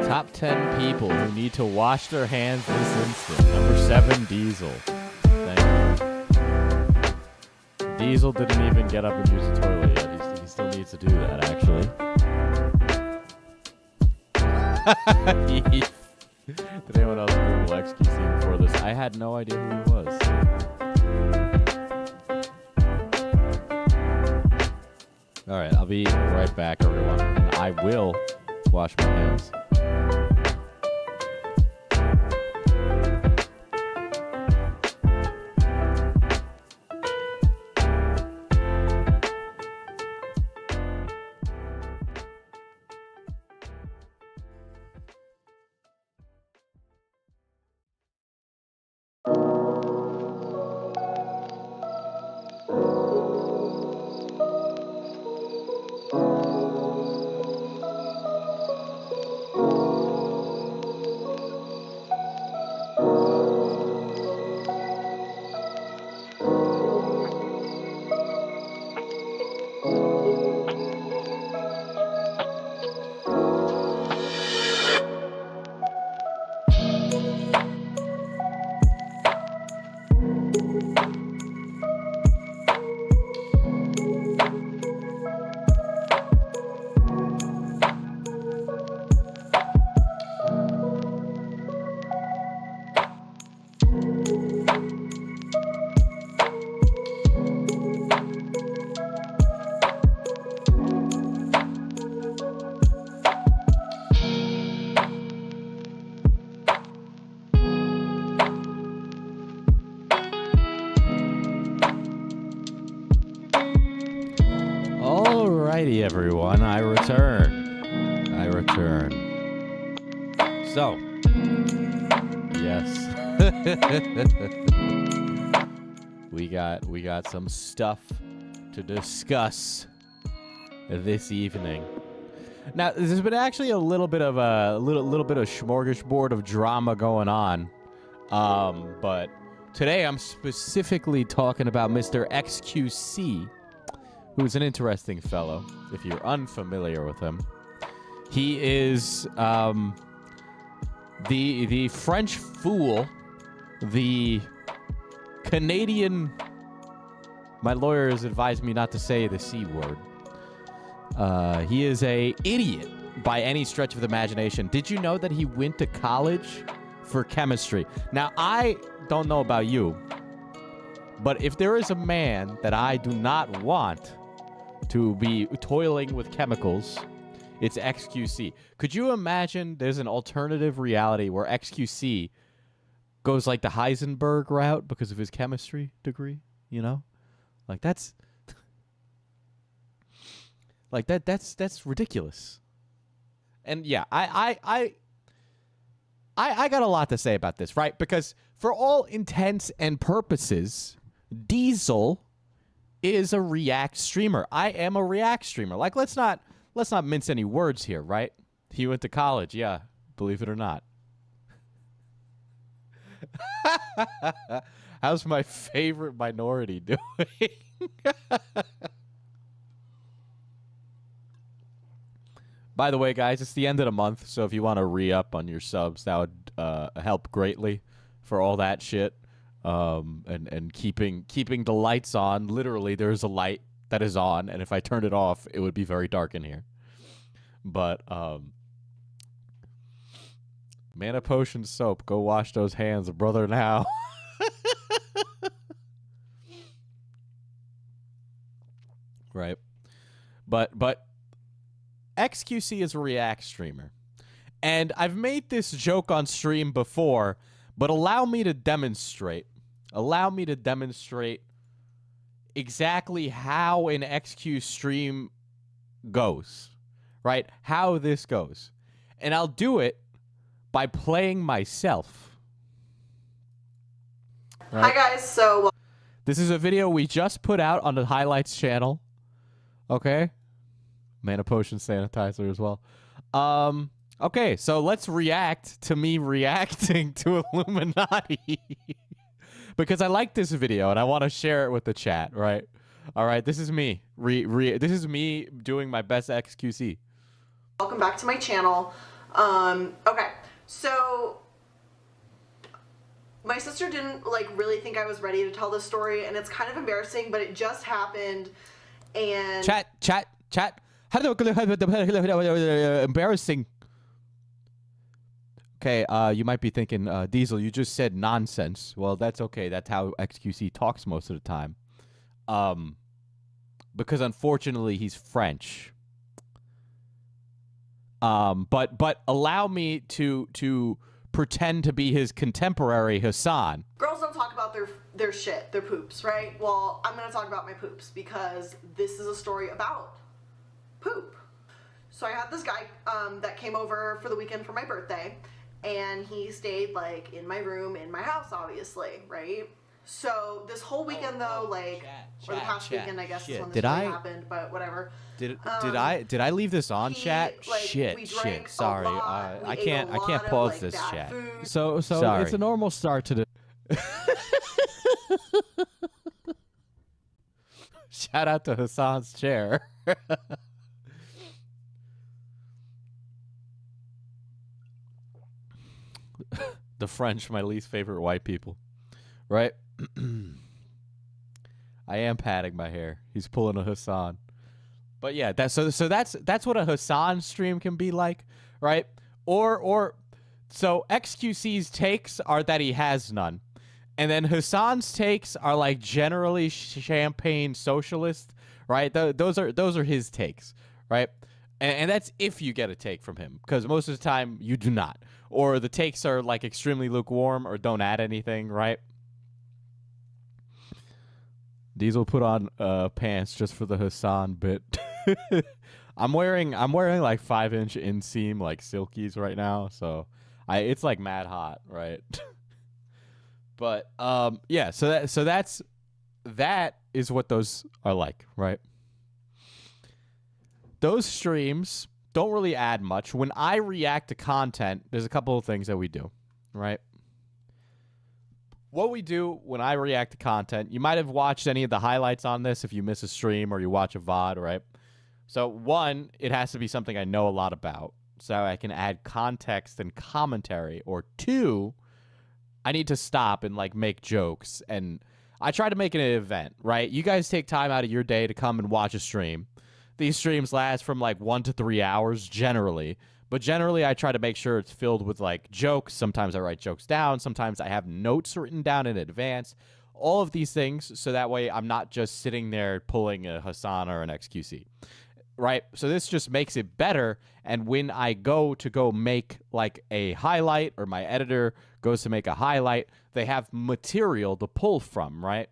Top 10 people who need to wash their hands this instant. Number 7, Diesel. Thank you. Diesel didn't even get up and use the toilet yet. He still needs to do that, actually. Did anyone else Google XQC before this? I had no idea who he was. Alright, I'll be right back, everyone. I will wash my hands. Alrighty, everyone, I return. So, yes, we got some stuff to discuss this evening. Now, there's been actually a little bit of a little bit of smorgasbord of drama going on, but today I'm specifically talking about Mr. XQC. Who's an interesting fellow, if you're unfamiliar with him. He is the French fool, the Canadian... My lawyer has advised me not to say the C word. He is a idiot by any stretch of the imagination. Did you know that he went to college for chemistry? Now, I don't know about you, but if there is a man that I do not want to be toiling with chemicals, it's XQC. Could you imagine there's an alternative reality where XQC goes like the Heisenberg route because of his chemistry degree, you know? Like that's that's ridiculous. And yeah, I got a lot to say about this, right? Because for all intents and purposes, Diesel is a React streamer. I am a React streamer. Like, let's not mince any words here, right? He went to college, yeah, believe it or not. How's my favorite minority doing? By the way, guys, it's the end of the month, so if you want to re-up on your subs, that would help greatly for all that shit. And keeping the lights on. Literally, there's a light that is on, and if I turned it off, it would be very dark in here. But mana potion soap, go wash those hands, brother, now. Right. But XQC is a React streamer, and I've made this joke on stream before, but allow me to demonstrate. Allow me to demonstrate exactly how an XQ stream goes, right? How this goes. And I'll do it by playing myself. Right? Hi, guys. So this is a video we just put out on the highlights channel. Okay? Mana potion sanitizer as well. Okay, so let's react to me reacting to Illuminati. Because I like this video and I want to share it with the chat, right? All right, this is me. This is me doing my best XQC. welcome back to my channel. Okay, so my sister didn't like really think I was ready to tell this story, and it's kind of embarrassing, but it just happened. And chat. Embarrassing. Okay, you might be thinking, Diesel, you just said nonsense. Well, that's okay. That's how XQC talks most of the time. Because unfortunately he's French. But allow me to pretend to be his contemporary Hasan. Girls don't talk about their shit, their poops, right? Well, I'm gonna talk about my poops because this is a story about poop. So I had this guy that came over for the weekend for my birthday, and he stayed like in my room, in my house, obviously, right? So this whole weekend or the past weekend, I guess, is when this really happened, but whatever. Did I leave this on, chat? Shit. Sorry, I can't pause this, chat. So Sorry. It's a normal start to the. Shout out to Hasan's chair. The French, my least favorite white people, right? I am patting my hair. He's pulling a Hasan. But yeah, that's what a Hasan stream can be like, right? Or so XQC's takes are that he has none. And then Hasan's takes are like generally champagne socialist, right? Those are his takes, right? And that's if you get a take from him, because most of the time you do not. Or the takes are like extremely lukewarm or don't add anything, right? Diesel put on pants just for the Hasan bit. I'm wearing like 5-inch inseam like silkies right now, so it's like mad hot, right? But yeah, so that is what those are like, right? Those streams don't really add much. When I react to content, there's a couple of things that we do, right? What we do when I react to content, you might have watched any of the highlights on this if you miss a stream or you watch a VOD, right? So one, it has to be something I know a lot about so I can add context and commentary. Or two, I need to stop and like make jokes. And I try to make it an event, right? You guys take time out of your day to come and watch a stream. These streams last from like 1 to 3 hours generally. But generally, I try to make sure it's filled with like jokes. Sometimes I write jokes down. Sometimes I have notes written down in advance. All of these things, so that way I'm not just sitting there pulling a Hasan or an XQC, right? So this just makes it better. And when I go to make like a highlight, or my editor goes to make a highlight, they have material to pull from, right?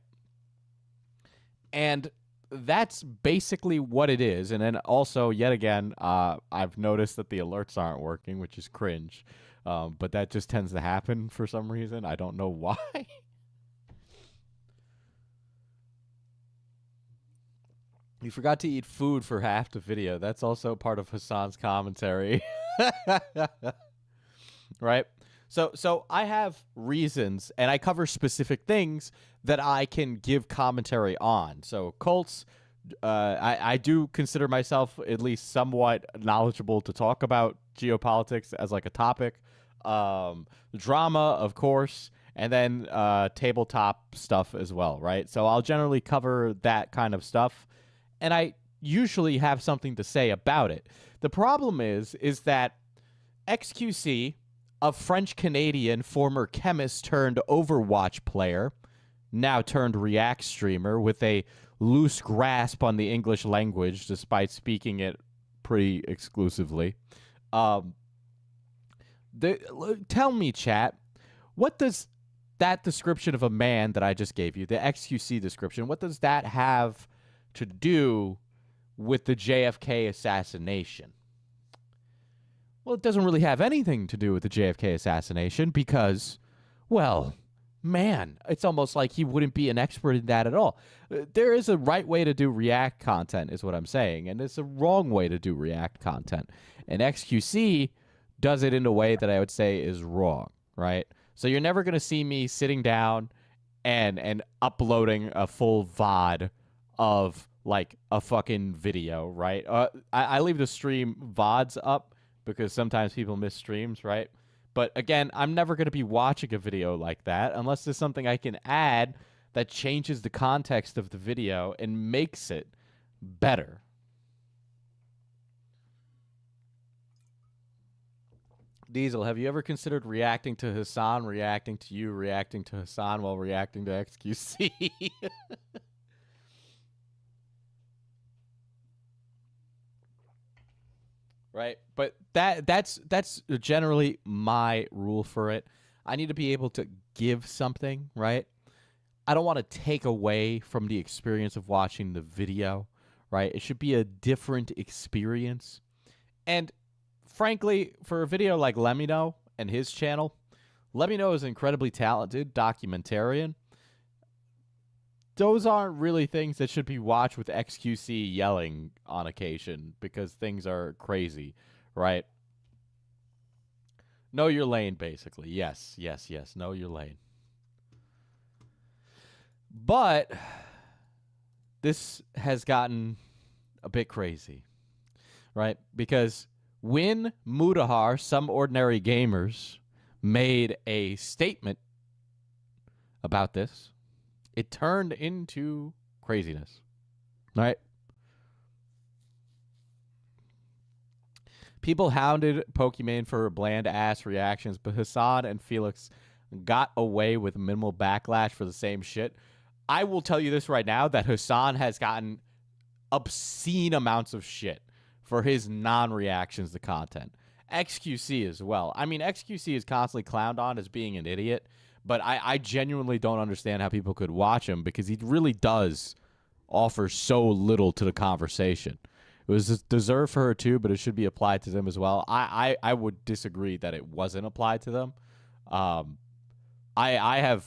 And that's basically what it is. And then also, yet again, I've noticed that the alerts aren't working, which is cringe. But that just tends to happen for some reason. I don't know why. You forgot to eat food for half the video. That's also part of Hasan's commentary. Right? So I have reasons, and I cover specific things that I can give commentary on. So cults, I do consider myself at least somewhat knowledgeable to talk about geopolitics as like a topic. Drama, of course, and then tabletop stuff as well, right? So I'll generally cover that kind of stuff, and I usually have something to say about it. The problem is that XQC, a French-Canadian former chemist turned Overwatch player, now turned React streamer with a loose grasp on the English language despite speaking it pretty exclusively. Tell me, chat, what does that description of a man that I just gave you, the XQC description, what does that have to do with the JFK assassination? Well, it doesn't really have anything to do with the JFK assassination because, well, man, it's almost like he wouldn't be an expert in that at all. There is a right way to do React content, is what I'm saying, and there's a wrong way to do React content. And XQC does it in a way that I would say is wrong, right? So you're never going to see me sitting down and uploading a full VOD of, like, a fucking video, right? I leave the stream VODs up because sometimes people miss streams, right? But again, I'm never going to be watching a video like that unless there's something I can add that changes the context of the video and makes it better. Diesel, have you ever considered reacting to Hasan, reacting to you, reacting to Hasan while reacting to XQC? Right? But that's generally my rule for it. I need to be able to give something, right? I don't want to take away from the experience of watching the video, right? It should be a different experience. And frankly, for a video like Lemino and his channel, Lemino is an incredibly talented documentarian. Those aren't really things that should be watched with XQC yelling on occasion because things are crazy, right? Know your lane, basically. Yes, yes, yes. Know your lane. But this has gotten a bit crazy, right? Because when Mudahar, Some Ordinary Gamers, made a statement about this, it turned into craziness, right? People hounded Pokimane for bland-ass reactions, but Hasan and Felix got away with minimal backlash for the same shit. I will tell you this right now, that Hasan has gotten obscene amounts of shit for his non-reactions to content. XQC as well. I mean, XQC is constantly clowned on as being an idiot, but I genuinely don't understand how people could watch him because he really does offer so little to the conversation. It was deserved for her too, but it should be applied to them as well. I would disagree that it wasn't applied to them. I have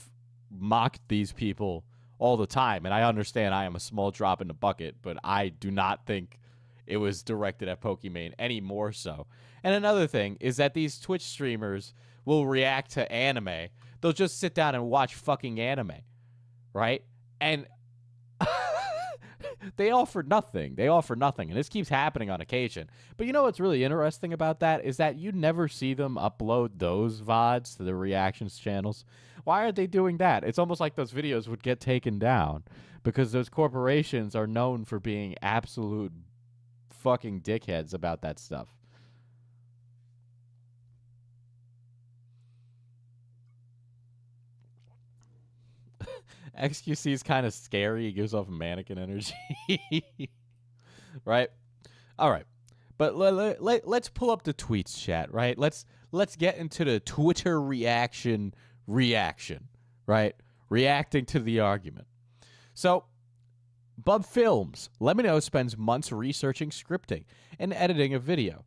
mocked these people all the time, and I understand I am a small drop in the bucket, but I do not think it was directed at Pokimane any more so. And another thing is that these Twitch streamers will react to anime. They'll just sit down and watch fucking anime, right? And they offer nothing. They offer nothing. And this keeps happening on occasion. But you know what's really interesting about that is that you never see them upload those VODs to their reactions channels. Why are they doing that? It's almost like those videos would get taken down because those corporations are known for being absolute fucking dickheads about that stuff. XQC is kind of scary. He gives off mannequin energy. Right? All right. But let's pull up the tweets, chat, right? Let's get into the Twitter reaction, right? Reacting to the argument. So, Bub Films. Lemino spends months researching scripting and editing a video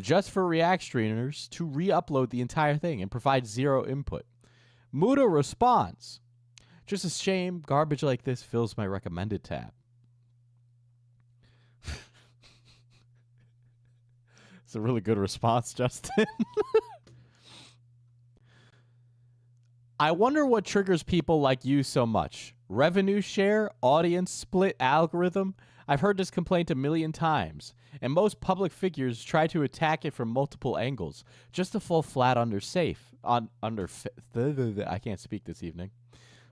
just for React streamers to re-upload the entire thing and provide zero input. Muda responds, just a shame garbage like this fills my recommended tab. It's a really good response, Justin. I wonder what triggers people like you so much. Revenue share, audience split algorithm? I've heard this complaint a million times, and most public figures try to attack it from multiple angles, just to fall flat under I can't speak this evening.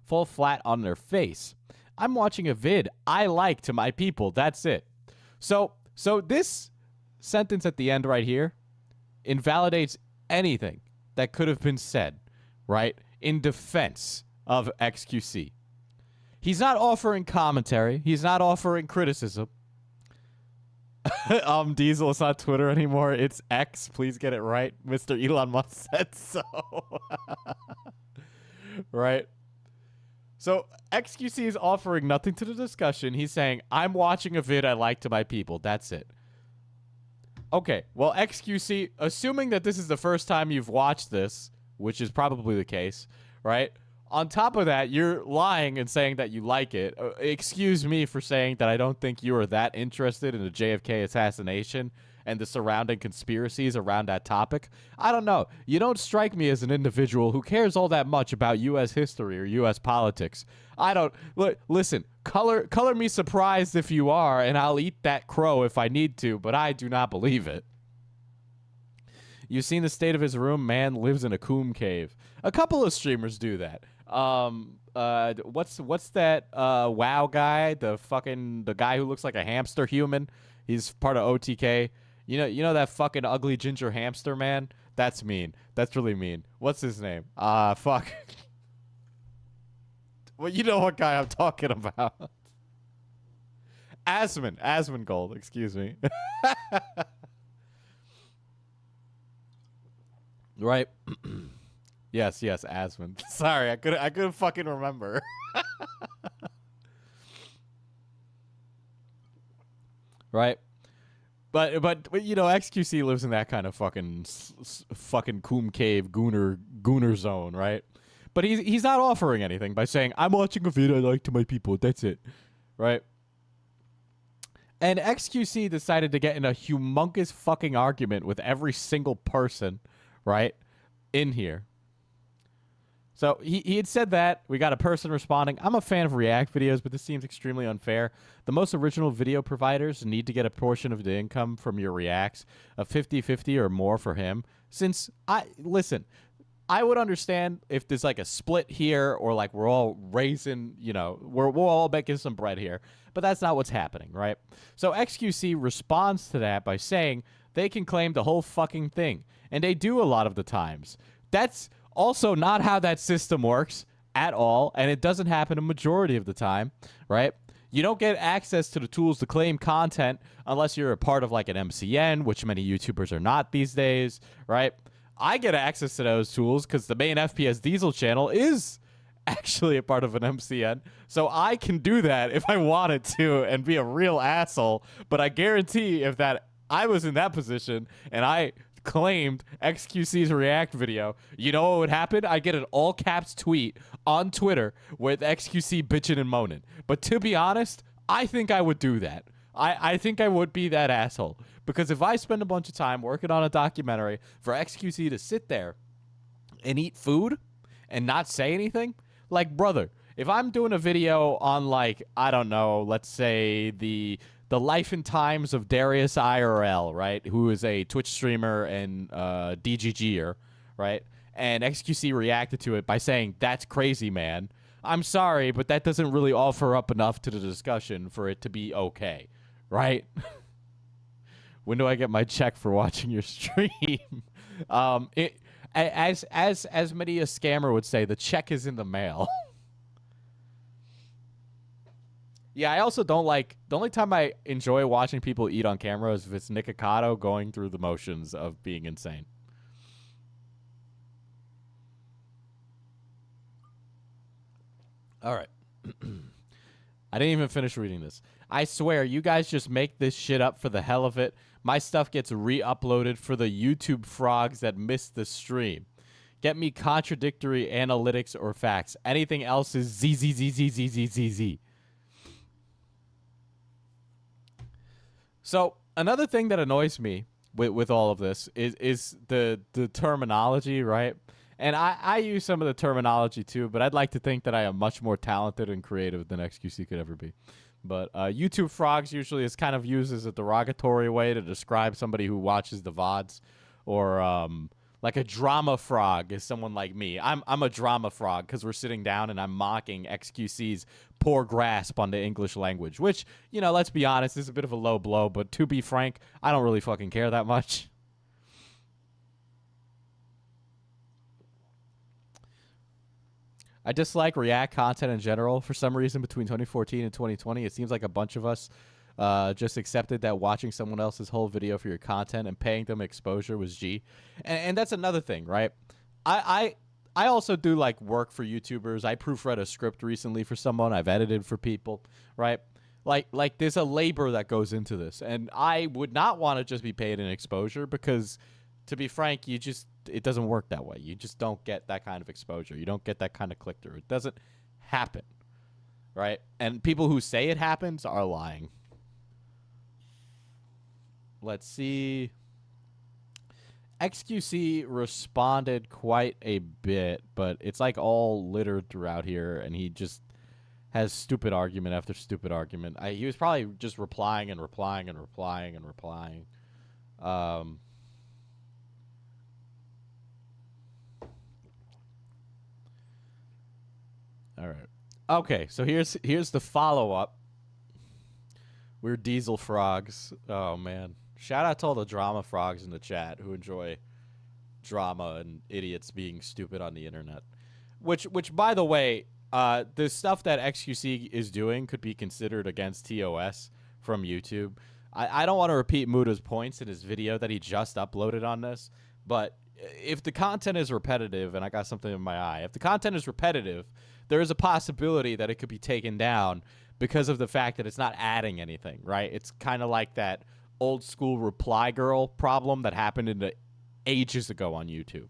Fall flat on their face. I'm watching a vid I like to my people. That's it. So this sentence at the end right here invalidates anything that could have been said, right, in defense of XQC. He's not offering commentary. He's not offering criticism. Diesel, it's not Twitter anymore. It's X. Please get it right. Mr. Elon Musk said so. Right? So XQC is offering nothing to the discussion. He's saying, I'm watching a vid I like to my people. That's it. Okay, well, XQC, assuming that this is the first time you've watched this, which is probably the case, right? On top of that, you're lying and saying that you like it. Excuse me for saying that I don't think you are that interested in the JFK assassination and the surrounding conspiracies around that topic. I don't know. You don't strike me as an individual who cares all that much about U.S. history or U.S. politics. I don't... Listen, color me surprised if you are, and I'll eat that crow if I need to, but I do not believe it. You've seen the state of his room. Man lives in a coom cave. A couple of streamers do that. What's that WoW guy? The guy who looks like a hamster human. He's part of OTK. You know that fucking ugly ginger hamster man? That's mean. That's really mean. What's his name? Fuck. Well, you know what guy I'm talking about. Asmongold, excuse me. Right. yes, Asmon. Sorry, I couldn't fucking remember. Right. But XQC lives in that kind of fucking coom cave gooner zone, right? But he's not offering anything by saying, I'm watching a video I like to my people. That's it. Right? And XQC decided to get in a humongous fucking argument with every single person, right, in here. So he had said that. We got a person responding. I'm a fan of React videos, but this seems extremely unfair. The most original video providers need to get a portion of the income from your Reacts, a 50-50 or more for him. Listen, I would understand if there's like a split here or like we're all raising, we're all making some bread here. But that's not what's happening, right? So XQC responds to that by saying they can claim the whole fucking thing. And they do a lot of the times. That's also not how that system works at all. And it doesn't happen a majority of the time, right? You don't get access to the tools to claim content unless you're a part of like an MCN, which many YouTubers are not these days, right? I get access to those tools because the main FPS Diesel channel is actually a part of an MCN. So I can do that if I wanted to and be a real asshole. But I guarantee if I was in that position and I claimed XQC's React video, you know what would happen? I get an all caps tweet on Twitter with XQC bitching and moaning. But to be honest, I think I would do that. I think I would be that asshole. Because if I spend a bunch of time working on a documentary for XQC to sit there and eat food and not say anything, like, brother, if I'm doing a video on, like, I don't know, let's say the life and times of Darius IRL, right, who is a Twitch streamer and DGGer, right, and XQC reacted to it by saying, that's crazy, man. I'm sorry, but that doesn't really offer up enough to the discussion for it to be okay, right? When do I get my check for watching your stream? As many a scammer would say, the check is in the mail. Yeah, I also don't like... The only time I enjoy watching people eat on camera is if it's Nikocado going through the motions of being insane. All right. I didn't even finish reading this. I swear, you guys just make this shit up for the hell of it. My stuff gets re-uploaded for the YouTube frogs that missed the stream. Get me contradictory analytics or facts. Anything else is ZZZZZZZZ. So, another thing that annoys me with all of this is the terminology, right? And I use some of the terminology too, but I'd like to think that I am much more talented and creative than XQC could ever be. But YouTube frogs usually is kind of used as a derogatory way to describe somebody who watches the VODs. Or like a drama frog is someone like me. I'm a drama frog because we're sitting down and I'm mocking XQC's poor grasp on the English language. Which, let's be honest, is a bit of a low blow. But to be frank, I don't really fucking care that much. I dislike React content in general. For some reason, between 2014 and 2020, it seems like a bunch of us just accepted that watching someone else's whole video for your content and paying them exposure was G. And that's another thing, right? I also do, like, work for YouTubers. I proofread a script recently for someone. I've edited for people, right? Like there's a labor that goes into this. And I would not want to just be paid an exposure because, to be frank, it doesn't work that way. You just don't get that kind of exposure. You don't get that kind of click-through. It doesn't happen, right? And people who say it happens are lying. Let's see. XQC responded quite a bit, but it's like all littered throughout here, and he just has stupid argument after stupid argument. He was probably just replying and replying and replying and replying. All right. Okay, so here's the follow-up. We're diesel frogs. Oh, man. Shout out to all the drama frogs in the chat who enjoy drama and idiots being stupid on the internet. Which by the way, the stuff that XQC is doing could be considered against TOS from YouTube. I don't want to repeat Muda's points in his video that he just uploaded on this, but if the content is repetitive, and I got something in my eye, if the content is repetitive, there is a possibility that it could be taken down because of the fact that it's not adding anything, right? It's kind of like that old school reply girl problem that happened ages ago on YouTube.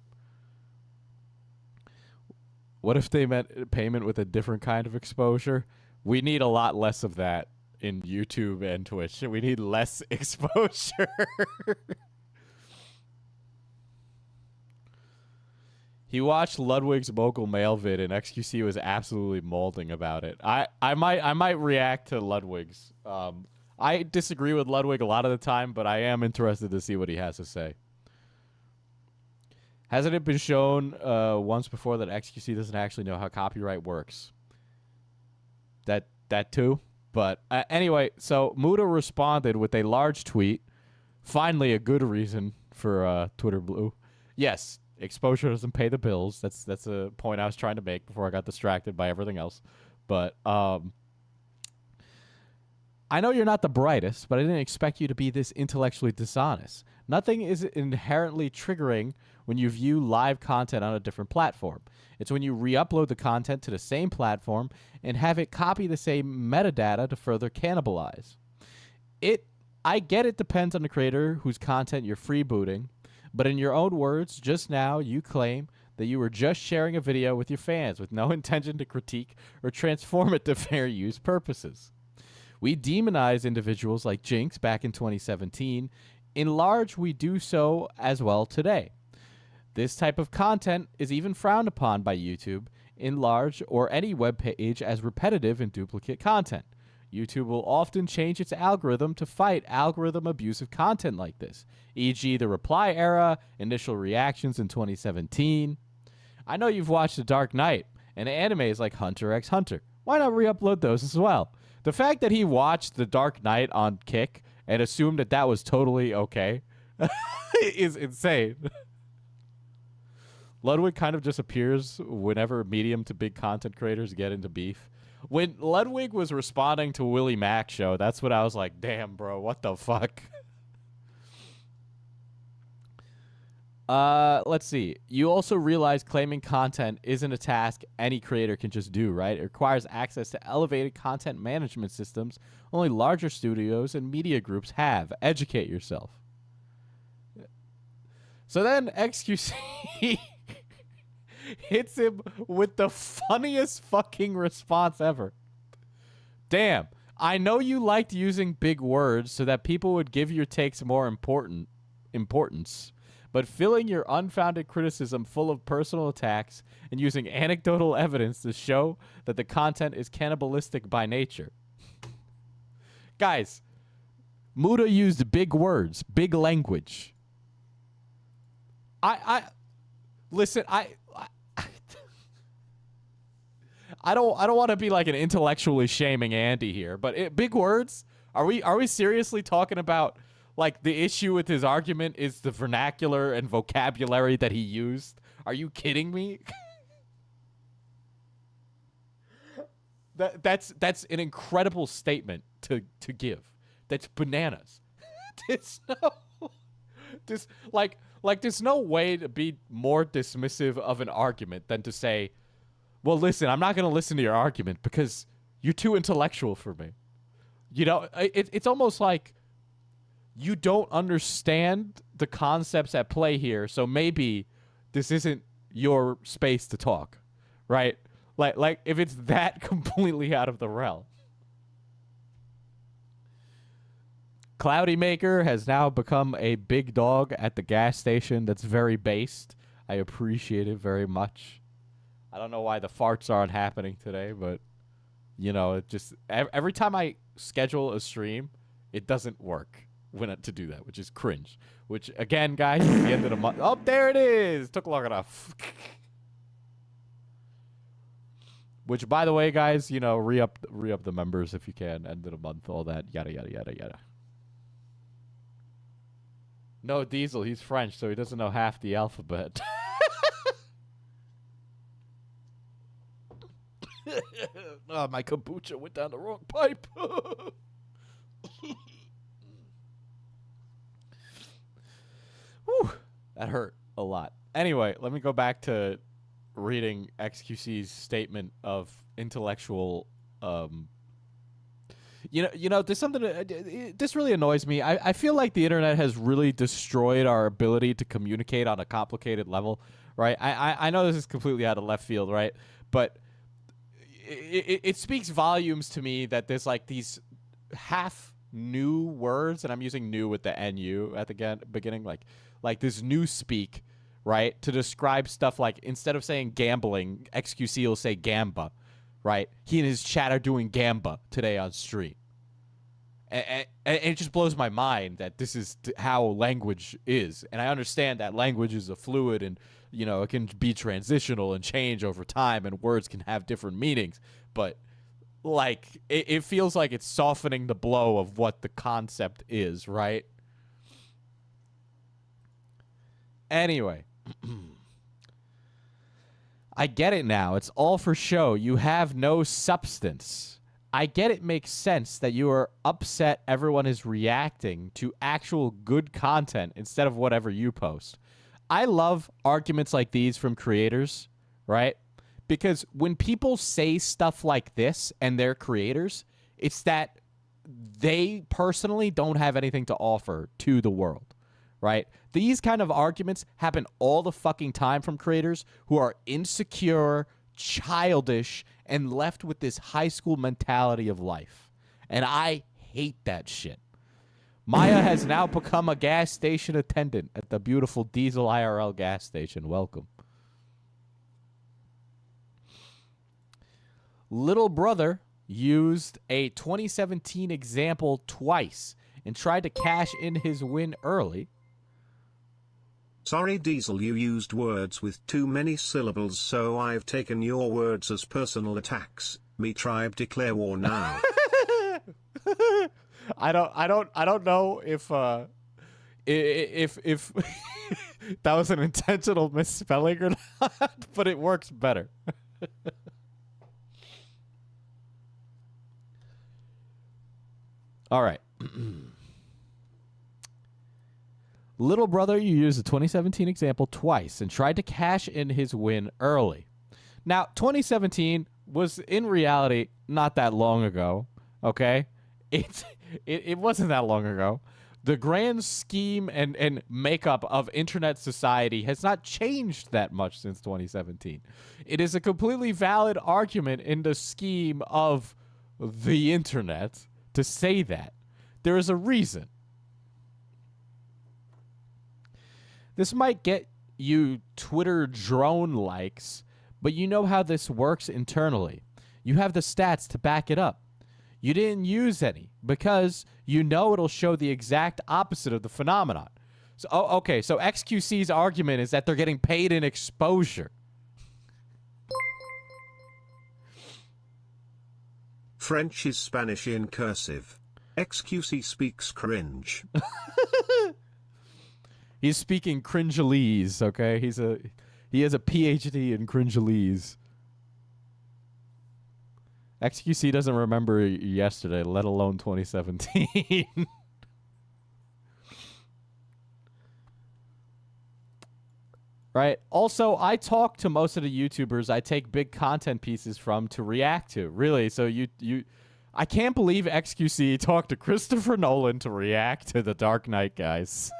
What if they meant payment with a different kind of exposure? We need a lot less of that in YouTube and Twitch. We need less exposure. He watched Ludwig's vocal mail vid, and XQC was absolutely molding about it. I might react to Ludwig's. I disagree with Ludwig a lot of the time, but I am interested to see what he has to say. Hasn't it been shown once before that XQC doesn't actually know how copyright works? That too? But anyway, so Muda responded with a large tweet. Finally, a good reason for Twitter Blue. Yes, exposure doesn't pay the bills. That's a point I was trying to make before I got distracted by everything else. But I know you're not the brightest, but I didn't expect you to be this intellectually dishonest. Nothing is inherently triggering when you view live content on a different platform. It's when you re-upload the content to the same platform and have it copy the same metadata to further cannibalize. I get it depends on the creator whose content you're freebooting, but in your own words, just now you claim that you were just sharing a video with your fans with no intention to critique or transform it to fair use purposes. We demonize individuals like Jinx back in 2017. In large, we do so as well today. This type of content is even frowned upon by YouTube in large or any web page as repetitive and duplicate content. YouTube will often change its algorithm to fight algorithm abusive content like this, e.g. the reply era, initial reactions in 2017. I know you've watched The Dark Knight and animes like Hunter x Hunter. Why not re-upload those as well? The fact that he watched The Dark Knight on Kick and assumed that that was totally okay is insane. Ludwig kind of just appears whenever medium to big content creators get into beef. When Ludwig was responding to Willie Mac's show, that's when I was like, damn, bro, what the fuck? Let's see. You also realize claiming content isn't a task any creator can just do, right? It requires access to elevated content management systems only larger studios and media groups have. Educate yourself. So then XQC hits him with the funniest fucking response ever. Damn. I know you liked using big words so that people would give your takes more importance. But filling your unfounded criticism full of personal attacks and using anecdotal evidence to show that the content is cannibalistic by nature. Guys, Muda used big words, big language. Listen, I don't want to be like an intellectually shaming Andy here, but big words? Are we seriously talking about like the issue with his argument is the vernacular and vocabulary that he used? Are you kidding me? That's an incredible statement to give. That's bananas. There's no way to be more dismissive of an argument than to say, well, listen, I'm not going to listen to your argument because you're too intellectual for me. You know, it's almost like you don't understand the concepts at play here, so maybe this isn't your space to talk, right? Like if it's that completely out of the realm. Cloudy Maker has now become a big dog at the gas station that's very based. I appreciate it very much. I don't know why the farts aren't happening today, but, you know, it just every time I schedule a stream, it doesn't work to do that, which is cringe. Which, again, guys, at the end of the month. Oh, there it is. Took long enough. Which, by the way, guys, you know, re-up the members if you can. End of the month, all that, yada, yada, yada, yada. No, Diesel, he's French, so he doesn't know half the alphabet. Oh, my kombucha went down the wrong pipe. Whew, that hurt a lot. Anyway, let me go back to reading XQC's statement of intellectual. You know, there's something. This really annoys me. I feel like the internet has really destroyed our ability to communicate on a complicated level, right? I know this is completely out of left field, right? But it speaks volumes to me that there's like these half new words, and I'm using new with the NU at the beginning, like this new speak, right? To describe stuff like, instead of saying gambling, XQC will say gamba, right? He and his chat are doing gamba today on stream. And it just blows my mind that this is how language is. And I understand that language is a fluid and, you know, it can be transitional and change over time and words can have different meanings. But, like, it feels like it's softening the blow of what the concept is, right? Anyway. I get it now. It's all for show. You have no substance. I get it makes sense that you are upset everyone is reacting to actual good content instead of whatever you post. I love arguments like these from creators, right? Because when people say stuff like this and they're creators, it's that they personally don't have anything to offer to the world, right? These kind of arguments happen all the fucking time from creators who are insecure, childish, and left with this high school mentality of life. And I hate that shit. Maya has now become a gas station attendant at the beautiful Diesel IRL gas station. Welcome. Little brother used a 2017 example twice and tried to cash in his win early. Sorry Diesel, you used words with too many syllables, so I've taken your words as personal attacks. Me tribe declare war now. I don't know if that was an intentional misspelling or not, but it works better. All right. Little brother, you used the 2017 example twice and tried to cash in his win early. Now, 2017 was in reality not that long ago, okay? It wasn't that long ago. The grand scheme and makeup of internet society has not changed that much since 2017. It is a completely valid argument in the scheme of the internet to say that. There is a reason. This might get you Twitter drone likes, but you know how this works internally. You have the stats to back it up. You didn't use any because you know it'll show the exact opposite of the phenomenon. So, okay, so XQC's argument is that they're getting paid in exposure. French is Spanish in cursive. XQC speaks cringe. He's speaking cringelese, okay? He has a PhD in cringelese. XQC doesn't remember yesterday, let alone 2017. Right? Also, I talk to most of the YouTubers I take big content pieces from to react to. Really, so I can't believe XQC talked to Christopher Nolan to react to The Dark Knight, guys.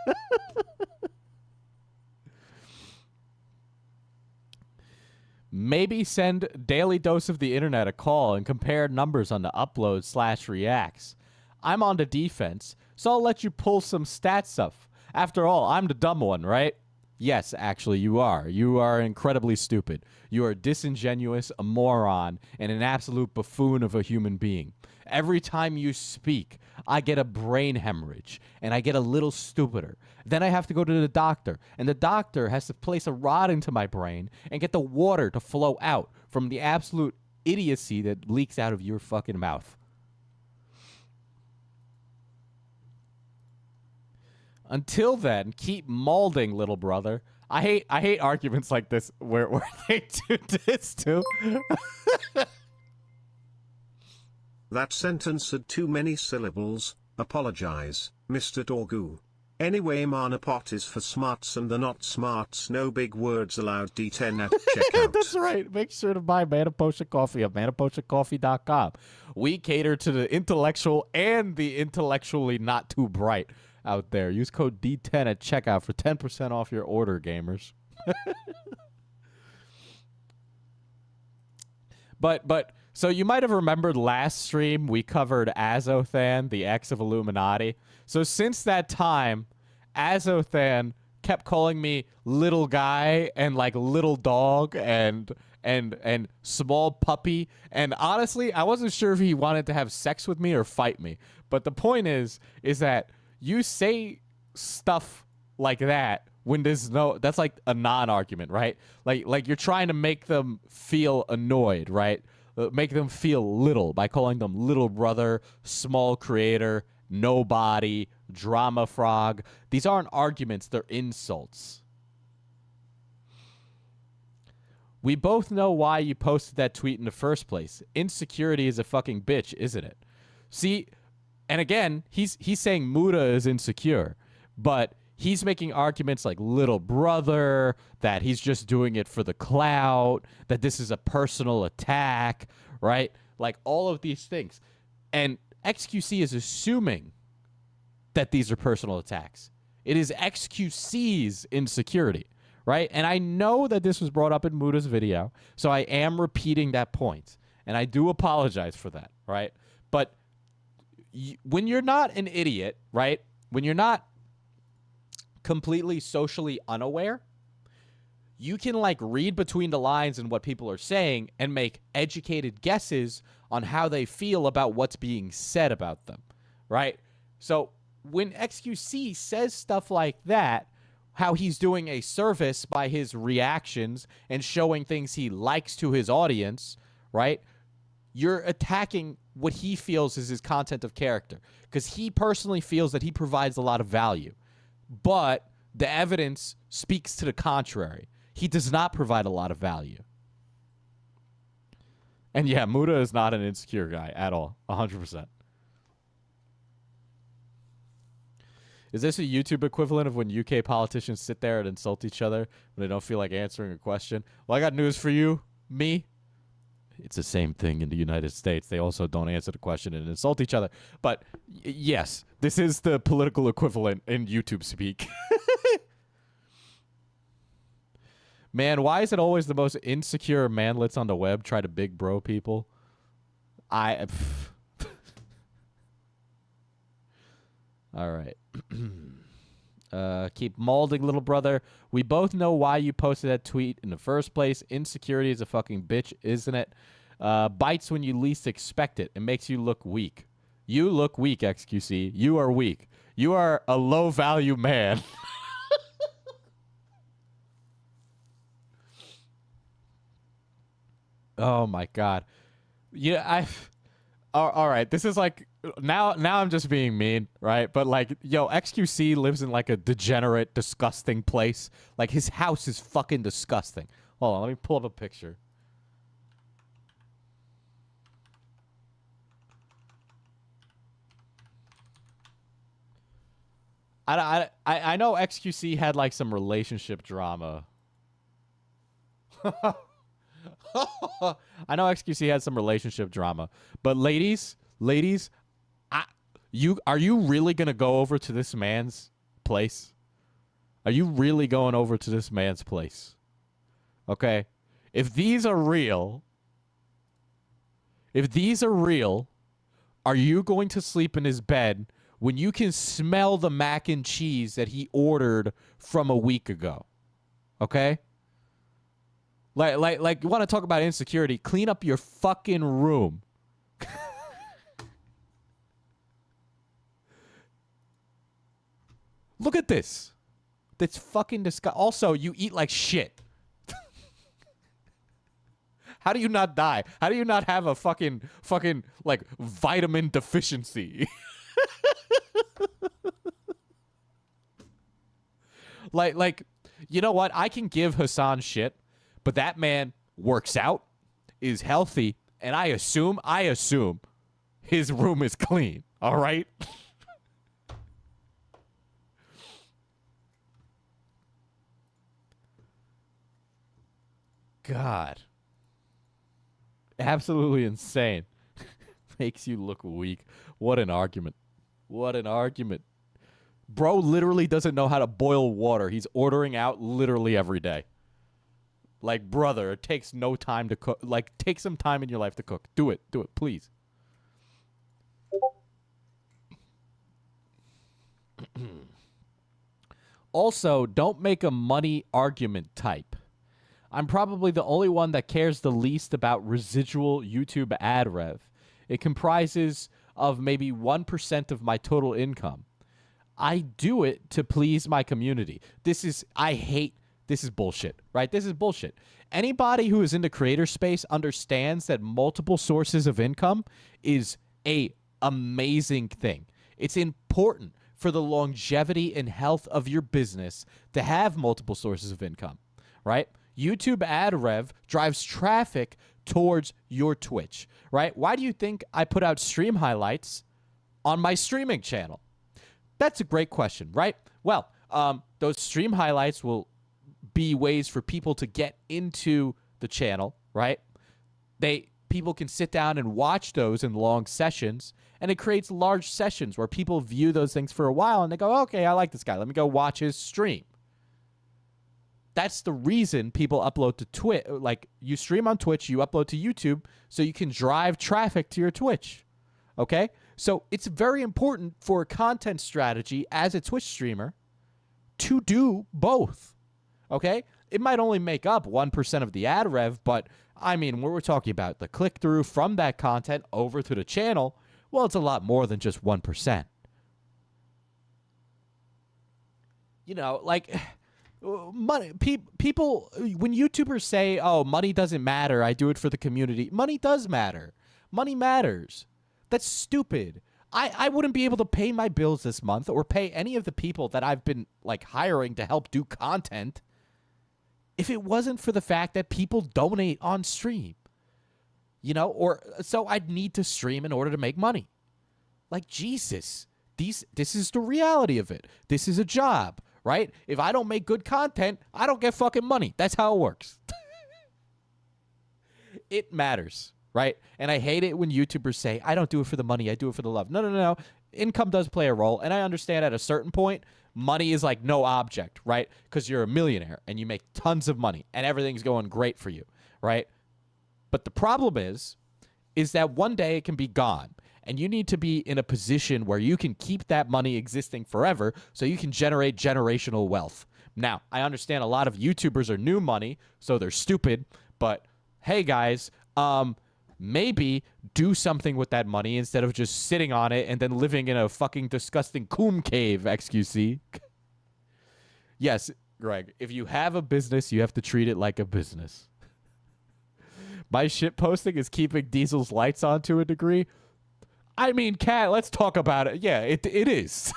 Maybe send Daily Dose of the Internet a call and compare numbers on the uploads/reacts. I'm on the defense, so I'll let you pull some stat stuff. After all, I'm the dumb one, right? Yes, actually, you are. You are incredibly stupid. You are disingenuous, a moron, and an absolute buffoon of a human being. Every time you speak, I get a brain hemorrhage, and I get a little stupider. Then I have to go to the doctor, and the doctor has to place a rod into my brain and get the water to flow out from the absolute idiocy that leaks out of your fucking mouth. Until then, keep molding, little brother. I hate arguments like this where they do this too. That sentence had too many syllables. Apologize, Mr. Dorgu. Anyway, Manapot is for smarts and the not smarts. No big words allowed. D10 at checkout. That's right. Make sure to buy Mana Potion Coffee at manapotioncoffee.com. We cater to the intellectual and the intellectually not too bright out there. Use code D10 at checkout for 10% off your order, gamers. But so you might have remembered last stream we covered Azothan, the X of Illuminati. So since that time, Azothan kept calling me little guy and like little dog and small puppy. And honestly, I wasn't sure if he wanted to have sex with me or fight me. But the point is that you say stuff like that when there's no, that's like a non-argument, right? Like you're trying to make them feel annoyed, right? Make them feel little by calling them little brother, small creator, nobody, drama frog. These aren't arguments, they're insults. We both know why you posted that tweet in the first place. Insecurity is a fucking bitch, isn't it? See, and again, he's saying Muda is insecure, but he's making arguments like little brother, that he's just doing it for the clout, that this is a personal attack, right? Like all of these things. And XQC is assuming that these are personal attacks. It is XQC's insecurity, right? And I know that this was brought up in Muda's video, so I am repeating that point. And I do apologize for that, right? But when you're not an idiot, right? When you're not completely socially unaware, you can like read between the lines in what people are saying and make educated guesses on how they feel about what's being said about them, right? So when XQC says stuff like that, how he's doing a service by his reactions and showing things he likes to his audience, right? You're attacking what he feels is his content of character, because he personally feels that he provides a lot of value. But the evidence speaks to the contrary. He does not provide a lot of value. And yeah, Muda is not an insecure guy at all. 100%. Is this a YouTube equivalent of when UK politicians sit there and insult each other when they don't feel like answering a question? Well, I got news for you, me. It's the same thing in the United States. They also don't answer the question and insult each other. But yes, this is the political equivalent in YouTube speak. Man, why is it always the most insecure manlets on the web try to big bro people? All right. Keep molding, little brother. We both know why you posted that tweet in the first place. Insecurity is a fucking bitch, isn't it? Bites when you least expect it. It makes you look weak. You look weak, XQC. You are weak. You are a low-value man. Oh, my God. Yeah, all right, this is like... Now I'm just being mean, right? But like, yo, XQC lives in like a degenerate, disgusting place. Like his house is fucking disgusting. Hold on, let me pull up a picture. I know XQC had like some relationship drama. I know XQC had some relationship drama, but ladies. Are you really going to go over to this man's place? Are you really going over to this man's place? Okay? If these are real, are you going to sleep in his bed when you can smell the mac and cheese that he ordered from a week ago? Okay? Like you want to talk about insecurity, clean up your fucking room. Look at this. That's fucking disgusting. Also, you eat like shit. How do you not die? How do you not have a fucking like vitamin deficiency? like you know what? I can give Hasan shit, but that man works out, is healthy, and I assume his room is clean. All right? God. Absolutely insane. Makes you look weak. What an argument. What an argument. Bro literally doesn't know how to boil water. He's ordering out literally every day. Like, brother, it takes no time to cook. Like, take some time in your life to cook. Do it. Do it, please. Also, don't make a money argument type. I'm probably the only one that cares the least about residual YouTube ad rev. It comprises of maybe 1% of my total income. I do it to please my community. This is bullshit, right? This is bullshit. Anybody who is in the creator space understands that multiple sources of income is a amazing thing. It's important for the longevity and health of your business to have multiple sources of income, right? YouTube ad rev drives traffic towards your Twitch, right? Why do you think I put out stream highlights on my streaming channel? That's a great question, right? Well, those stream highlights will be ways for people to get into the channel, right? People can sit down and watch those in long sessions, and it creates large sessions where people view those things for a while and they go, okay, I like this guy. Let me go watch his stream. That's the reason people upload to Twitch. Like, you stream on Twitch, you upload to YouTube, so you can drive traffic to your Twitch, okay? So it's very important for a content strategy as a Twitch streamer to do both, okay? It might only make up 1% of the ad rev, but, I mean, when we're talking about the click-through from that content over to the channel, well, it's a lot more than just 1%. You know, like, money, people, when YouTubers say, oh, money doesn't matter, I do it for the community, money does matter. Money matters. That's stupid. I wouldn't be able to pay my bills this month or pay any of the people that I've been, like, hiring to help do content if it wasn't for the fact that people donate on stream. You know, so I'd need to stream in order to make money. Like, Jesus, this is the reality of it. This is a job, right? If I don't make good content, I don't get fucking money. That's how it works. It matters, right? And I hate it when YouTubers say, I don't do it for the money, I do it for the love. No. Income does play a role, and I understand at a certain point, money is like no object, right? Because you're a millionaire, and you make tons of money, and everything's going great for you, right? But the problem is that one day it can be gone, and you need to be in a position where you can keep that money existing forever so you can generate generational wealth. Now, I understand a lot of YouTubers are new money, so they're stupid, but hey, guys, maybe do something with that money instead of just sitting on it and then living in a fucking disgusting coom cave, XQC. Yes, Greg, if you have a business, you have to treat it like a business. My shit posting is keeping Diesel's lights on to a degree. I mean, Kat, let's talk about it. Yeah, it is.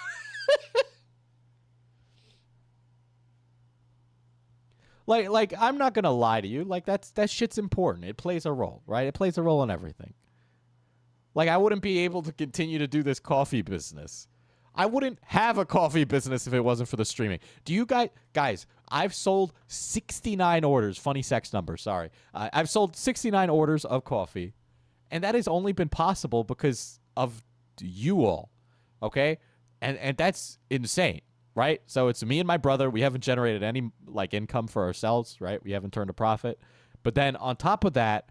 Like, I'm not gonna lie to you. Like, that shit's important. It plays a role, right? It plays a role in everything. Like, I wouldn't be able to continue to do this coffee business. I wouldn't have a coffee business if it wasn't for the streaming. Do you guys, I've sold 69 orders. Funny sex number, sorry. I've sold 69 orders of coffee, and that has only been possible because of you all, okay? And that's insane, right? So it's me and my brother. We haven't generated any, like, income for ourselves, right? We haven't turned a profit. But then on top of that,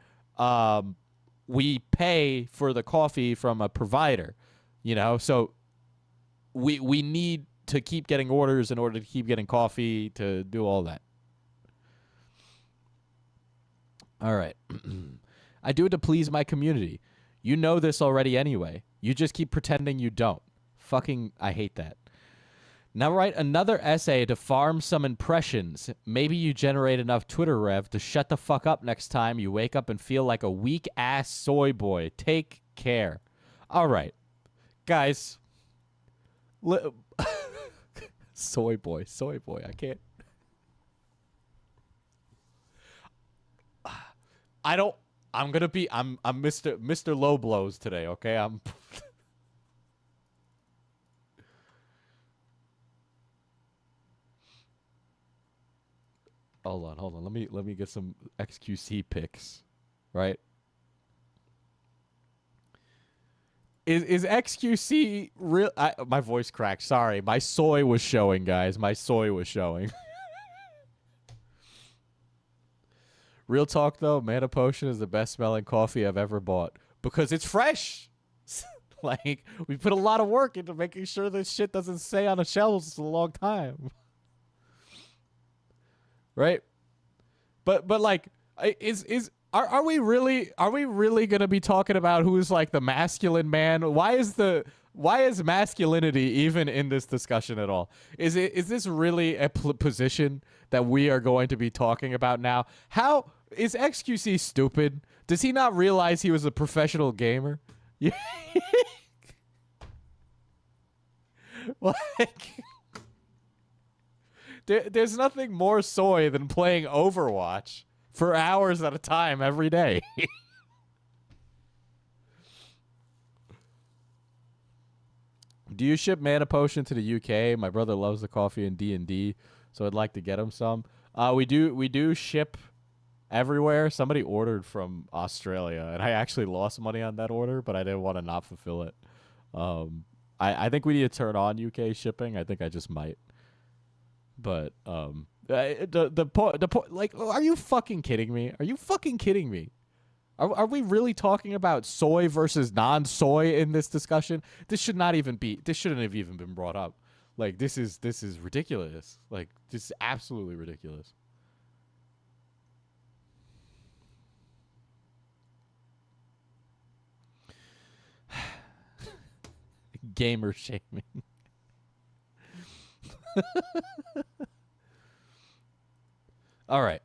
we pay for the coffee from a provider, you know? So we need to keep getting orders in order to keep getting coffee, to do all that. All right. I do it to please my community. You know this already anyway. You just keep pretending you don't. Fucking, I hate that. Now write another essay to farm some impressions. Maybe you generate enough Twitter rev to shut the fuck up next time you wake up and feel like a weak-ass soy boy. Take care. All right. Guys. Soy boy. I can't. I'm Mr. Low Blows today, okay? Hold on. Let me get some XQC picks, right? Is XQC real? My voice cracked. Sorry, my soy was showing, guys. My soy was showing. Real talk though, Mana Potion is the best smelling coffee I've ever bought because it's fresh. Like we put a lot of work into making sure this shit doesn't stay on the shelves for a long time. Right? But like are we really gonna be talking about who's like the masculine man? Why is masculinity even in this discussion at all? Is this really a position that we are going to be talking about now? How is XQC stupid? Does he not realize he was a professional gamer? Like there's nothing more soy than playing Overwatch for hours at a time every day. Do you ship Mana Potion to the UK? My brother loves the coffee in D&D, so I'd like to get him some. We do ship everywhere. Somebody ordered from Australia, and I actually lost money on that order, but I didn't want to not fulfill it. I think we need to turn on UK shipping. I think I just might. But the point, like, are you fucking kidding me? Are you fucking kidding me? Are we really talking about soy versus non-soy in this discussion? This should not even be. This shouldn't have even been brought up. Like this is ridiculous. Like this is absolutely ridiculous. Gamer shaming. All right.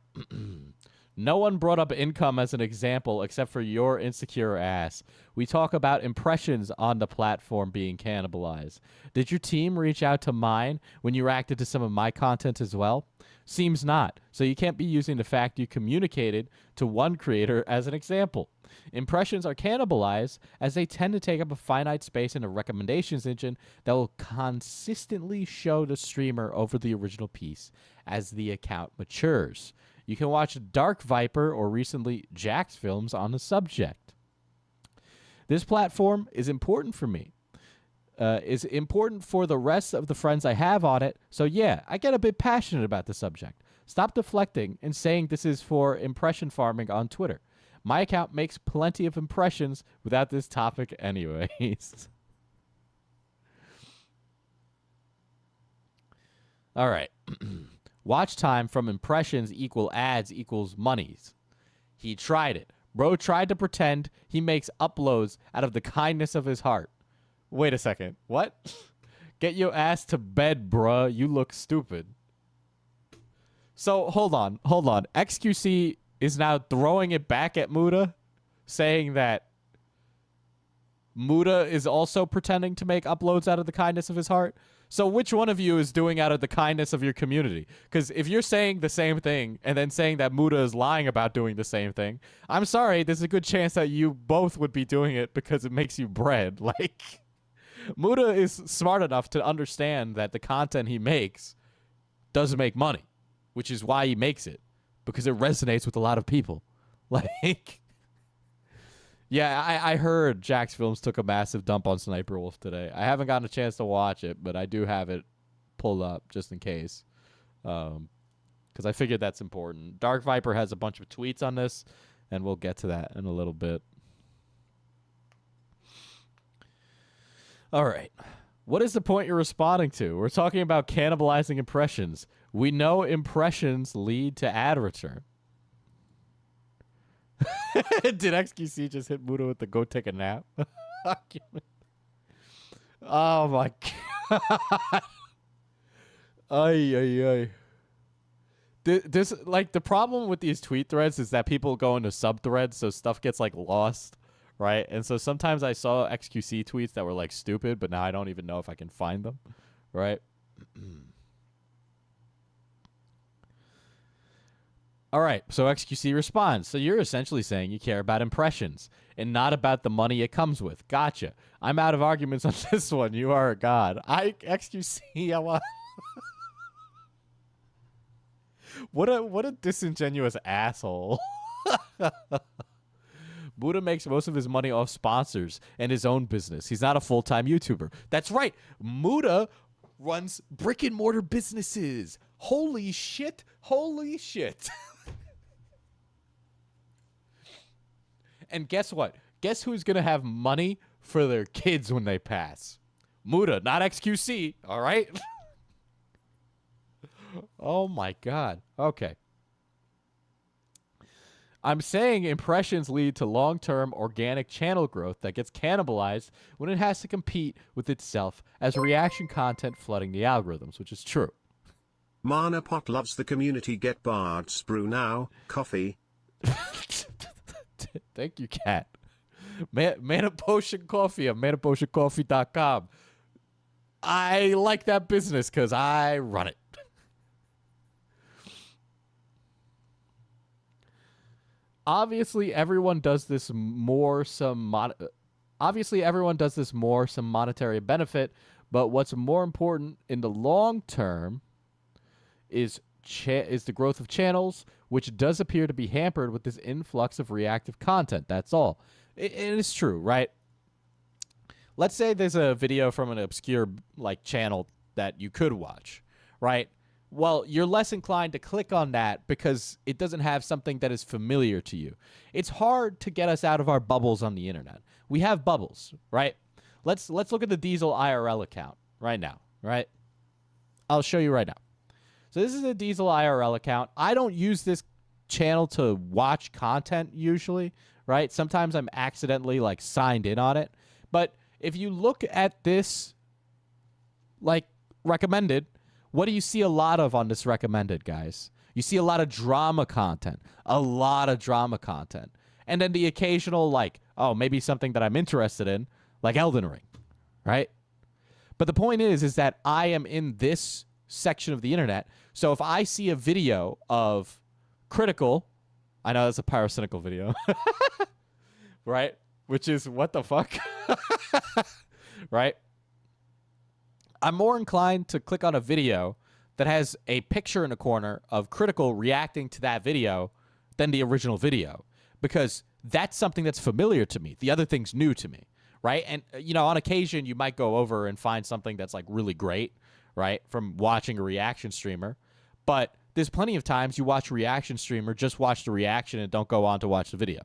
No one brought up income as an example except for your insecure ass. We talk about impressions on the platform being cannibalized. Did your team reach out to mine when you reacted to some of my content as well? Seems not. So you can't be using the fact you communicated to one creator as an example. Impressions are cannibalized as they tend to take up a finite space in a recommendations engine that will consistently show the streamer over the original piece as the account matures. You can watch Dark Viper or recently Jack's films on the subject. This platform is important for me. Is important for the rest of the friends I have on it. So yeah, I get a bit passionate about the subject. Stop deflecting and saying this is for impression farming on Twitter. My account makes plenty of impressions without this topic anyways. All right. Watch time from impressions equal ads equals monies. He tried it. Bro tried to pretend he makes uploads out of the kindness of his heart. Wait a second. What? Get your ass to bed, bruh. You look stupid. So, hold on. XQC is now throwing it back at Muda, saying that Muda is also pretending to make uploads out of the kindness of his heart. So which one of you is doing out of the kindness of your community? Because if you're saying the same thing and then saying that Muda is lying about doing the same thing, I'm sorry, there's a good chance that you both would be doing it because it makes you bread. Like, Muda is smart enough to understand that the content he makes doesn't make money, which is why he makes it, because it resonates with a lot of people. Like, yeah, I heard Jack's Films took a massive dump on Sniper Wolf today. I haven't gotten a chance to watch it, but I do have it pulled up just in case. Because I figured that's important. Dark Viper has a bunch of tweets on this, and we'll get to that in a little bit. All right. What is the point you're responding to? We're talking about cannibalizing impressions. We know impressions lead to ad return. Did XQC just hit Muda with the go take a nap? Oh my god. Ay, ay, ay. This like the problem with these tweet threads is that people go into subthreads, so stuff gets like lost, right? And so sometimes I saw XQC tweets that were like stupid, but now I don't even know if I can find them, right? All right, so XQC responds. So you're essentially saying you care about impressions and not about the money it comes with. Gotcha. I'm out of arguments on this one. You are a god. XQC, I want. What a disingenuous asshole. Muda makes most of his money off sponsors and his own business. He's not a full-time YouTuber. That's right. Muda runs brick and mortar businesses. Holy shit. Holy shit. And guess what? Guess who's going to have money for their kids when they pass? Muda, not XQC. All right? Oh my God. Okay. I'm saying impressions lead to long-term organic channel growth that gets cannibalized when it has to compete with itself as reaction content flooding the algorithms, which is true. Manapot loves the community. Get Bard's brew now. Coffee. Thank you, Kat. Mana Potion Coffee at manapotioncoffee.com. I like that business because I run it. Obviously, everyone does this more some monetary benefit, but what's more important in the long term is the growth of channels, which does appear to be hampered with this influx of reactive content. That's all. It is true, right? Let's say there's a video from an obscure like channel that you could watch, right? Well, you're less inclined to click on that because it doesn't have something that is familiar to you. It's hard to get us out of our bubbles on the internet. We have bubbles, right? Let's look at the Diesel IRL account right now, right? I'll show you right now. So this is a Diesel IRL account. I don't use this channel to watch content usually, right? Sometimes I'm accidentally like signed in on it. But if you look at this like recommended, what do you see a lot of on this recommended, guys? You see a lot of drama content. A lot of drama content. And then the occasional, like, oh, maybe something that I'm interested in, like Elden Ring, right? But the point is that I am in this section of the internet. So if I see a video of Critical, I know that's a pyrocynical video, right? Which is, what the fuck? Right? I'm more inclined to click on a video that has a picture in the corner of Critical reacting to that video than the original video, because that's something that's familiar to me. The other thing's new to me, right? And, you know, on occasion, you might go over and find something that's, like, really great, right, from watching a reaction streamer. But there's plenty of times you watch a reaction streamer, just watch the reaction and don't go on to watch the video,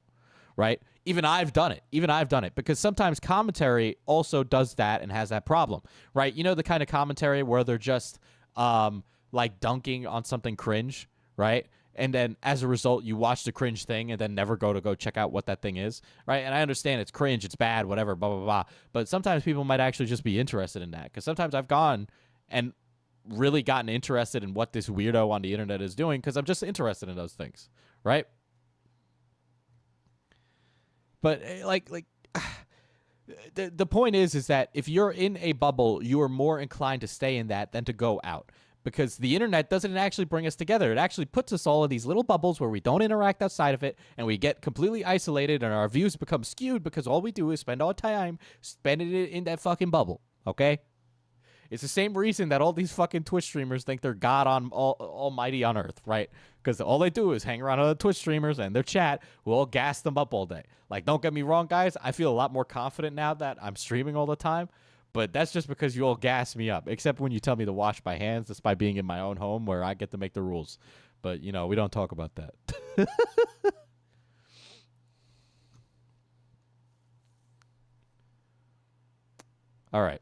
right? Even I've done it because sometimes commentary also does that and has that problem, right? You know, the kind of commentary where they're just like dunking on something cringe, right? And then as a result, you watch the cringe thing and then never go check out what that thing is, right? And I understand it's cringe, it's bad, whatever, blah, blah, blah. But sometimes people might actually just be interested in that, because sometimes I've gone and really gotten interested in what this weirdo on the internet is doing because I'm just interested in those things, right? But like the point is that if you're in a bubble, you are more inclined to stay in that than to go out, because the internet doesn't actually bring us together. It actually puts us all in these little bubbles where we don't interact outside of it, and we get completely isolated, and our views become skewed because all we do is spend our time spending it in that fucking bubble, okay? It's the same reason that all these fucking Twitch streamers think they're God on almighty on earth, right? Because all they do is hang around other Twitch streamers and their chat who all gas them up all day. Like, don't get me wrong, guys. I feel a lot more confident now that I'm streaming all the time. But that's just because you all gas me up. Except when you tell me to wash my hands, despite being in my own home where I get to make the rules. But, you know, we don't talk about that. All right.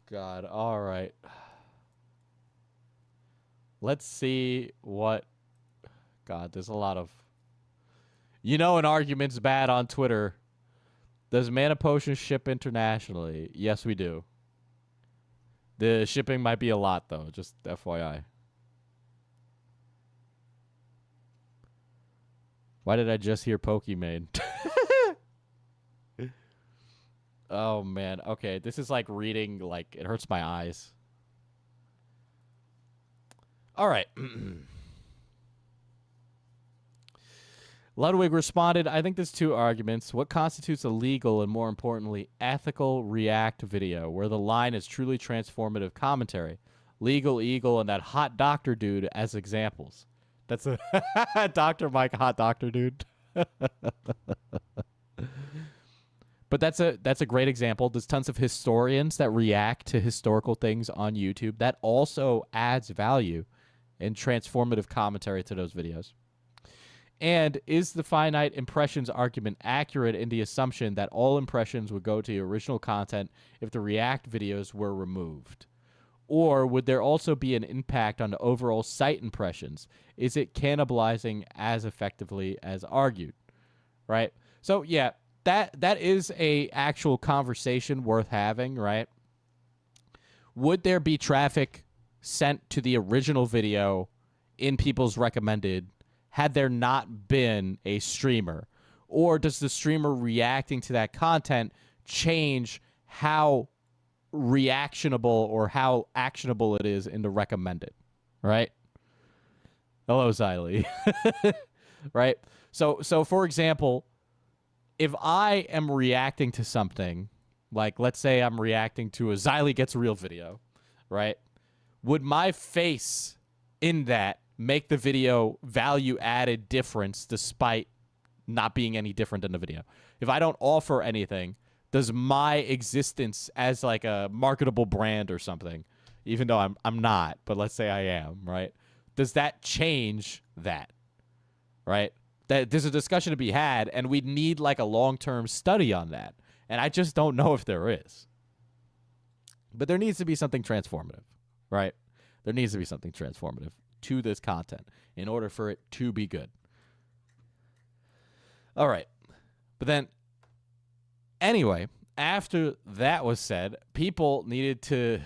God, all right. Let's see what... God, there's a lot of... You know, an argument's bad on Twitter Does Mana Potion ship internationally? Yes, we do. The shipping might be a lot, though. Just FYI. Why did I just hear Pokemade? Oh, man. Okay, this is like reading, like, it hurts my eyes. All right. Ludwig responded, I think there's two arguments. What constitutes a legal and, more importantly, ethical React video where the line is truly transformative commentary? Legal Eagle and that hot doctor dude as examples. That's a Dr. Mike, hot doctor dude. But that's a great example. There's tons of historians that react to historical things on YouTube. That also adds value and transformative commentary to those videos. And is the finite impressions argument accurate in the assumption that all impressions would go to the original content if the React videos were removed? Or would there also be an impact on the overall site impressions? Is it cannibalizing as effectively as argued? Right? So, yeah, that is a actual conversation worth having, right? Would there be traffic sent to the original video in people's recommended had there not been a streamer? Or does the streamer reacting to that content change how reactionable or how actionable it is in the recommended? Right? Hello, Xylee. Right? So for example, if I am reacting to something, like let's say I'm reacting to a Xylee Gets Real video, right? Would my face in that make the video value added difference despite not being any different than the video? If I don't offer anything, does my existence as like a marketable brand or something, even though I'm not, but let's say I am, right? Does that change that? Right? That there's a discussion to be had, and we need like a long-term study on that. And I just don't know if there is. But there needs to be something transformative, right? There needs to be something transformative to this content in order for it to be good. All right. But then, anyway, after that was said, people needed to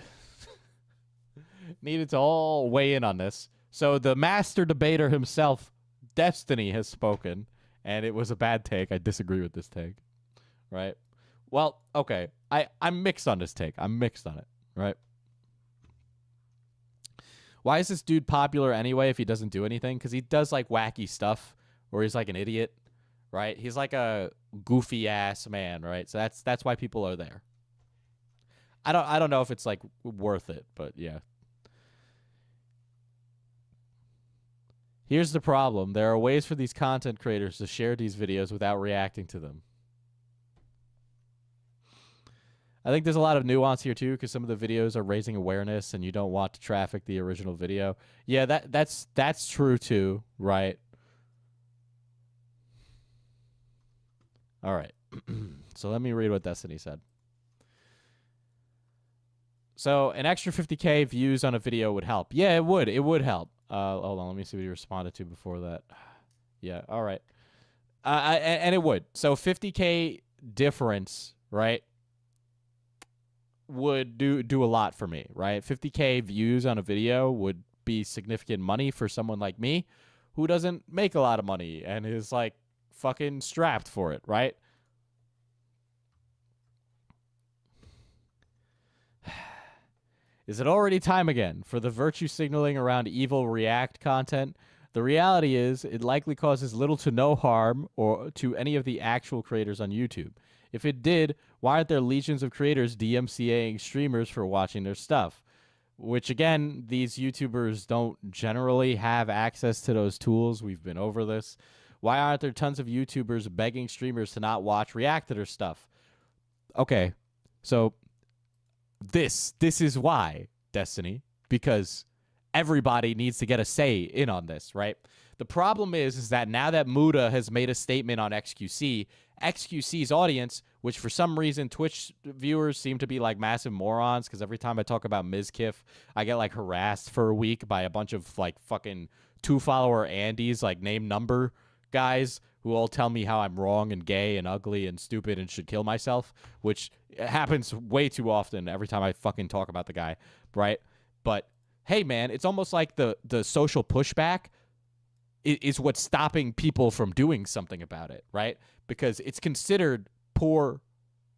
all weigh in on this. So the master debater himself, Destiny, has spoken, and it was a bad take. I disagree with this take, right? Well, okay. I'm mixed on this take. I'm mixed on it, right? Why is this dude popular anyway if he doesn't do anything? Because he does, like, wacky stuff, or he's, like, an idiot, right? He's, like, a goofy-ass man, right? So that's why people are there. I don't know if it's, like, worth it, but, yeah. Here's the problem. There are ways for these content creators to share these videos without reacting to them. I think there's a lot of nuance here, too, because some of the videos are raising awareness and you don't want to traffic the original video. Yeah, that's true, too, right? All right. So let me read what Destiny said. So an extra 50K views on a video would help. Yeah, it would. It would help. Hold on. Let me see what you responded to before that. Yeah, all right. And it would. So 50K difference, right? Would do a lot for me, right? 50K views on a video would be significant money for someone like me who doesn't make a lot of money and is like fucking strapped for it, right? Is it already time again for the virtue signaling around evil React content? The reality is it likely causes little to no harm or to any of the actual creators on YouTube. If it did, why aren't there legions of creators DMCAing streamers for watching their stuff? Which, again, these YouTubers don't generally have access to those tools. We've been over this. Why aren't there tons of YouTubers begging streamers to not watch React to their stuff? Okay, so this is why, Destiny, because everybody needs to get a say in on this, right? The problem is that now that Muda has made a statement on XQC, XQC's audience, which for some reason Twitch viewers seem to be like massive morons, because every time I talk about Mizkif, I get like harassed for a week by a bunch of like fucking 2-follower Andes, like name number guys who all tell me how I'm wrong and gay and ugly and stupid and should kill myself, which happens way too often every time I fucking talk about the guy, right? But hey, man, it's almost like the social pushback is what's stopping people from doing something about it, right? Because it's considered poor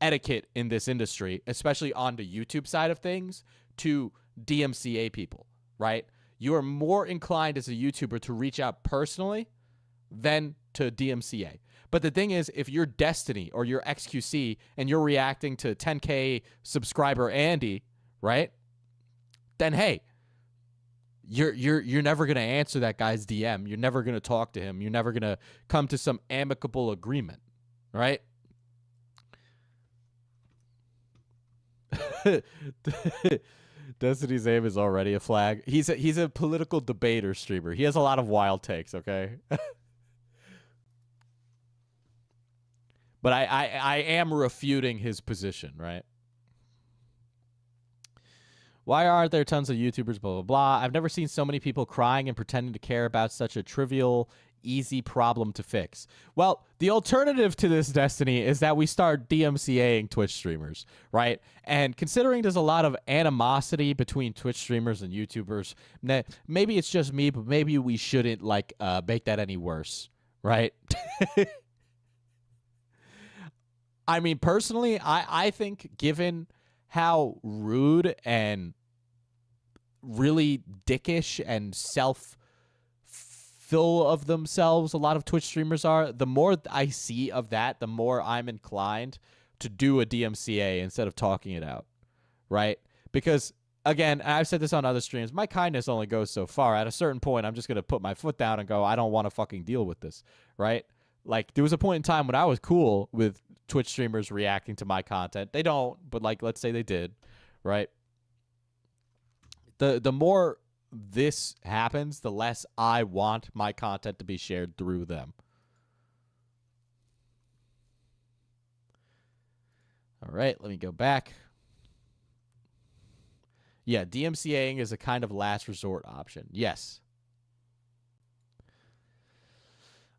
etiquette in this industry, especially on the YouTube side of things, to DMCA people, right? You are more inclined as a YouTuber to reach out personally than to DMCA. But the thing is, if you're Destiny or you're XQC and you're reacting to 10K subscriber Andy, right? Then hey, you're never going to answer that guy's DM. You're never going to talk to him. You're never going to come to some amicable agreement, right? Destiny's aim is already a flag. He's a political debater streamer. He has a lot of wild takes, okay? But I am refuting his position, right? Why aren't there tons of YouTubers, blah, blah, blah? I've never seen so many people crying and pretending to care about such a trivial, easy problem to fix. Well, the alternative to this, Destiny, is that we start DMCAing Twitch streamers, right? And considering there's a lot of animosity between Twitch streamers and YouTubers, maybe it's just me, but maybe we shouldn't, like, make that any worse, right? I mean, personally, I think given how rude and really dickish and full of themselves a lot of Twitch streamers are, the more I see of that, the more I'm inclined to do a DMCA instead of talking it out, right? Because, again, I've said this on other streams, my kindness only goes so far. At a certain point, I'm just going to put my foot down and go, I don't want to fucking deal with this, right? Like, there was a point in time when I was cool with Twitch streamers reacting to my content. They don't, but, like, let's say they did, right? The more this happens, the less I want my content to be shared through them. All right, let me go back. Yeah, DMCAing is a kind of last resort option. Yes.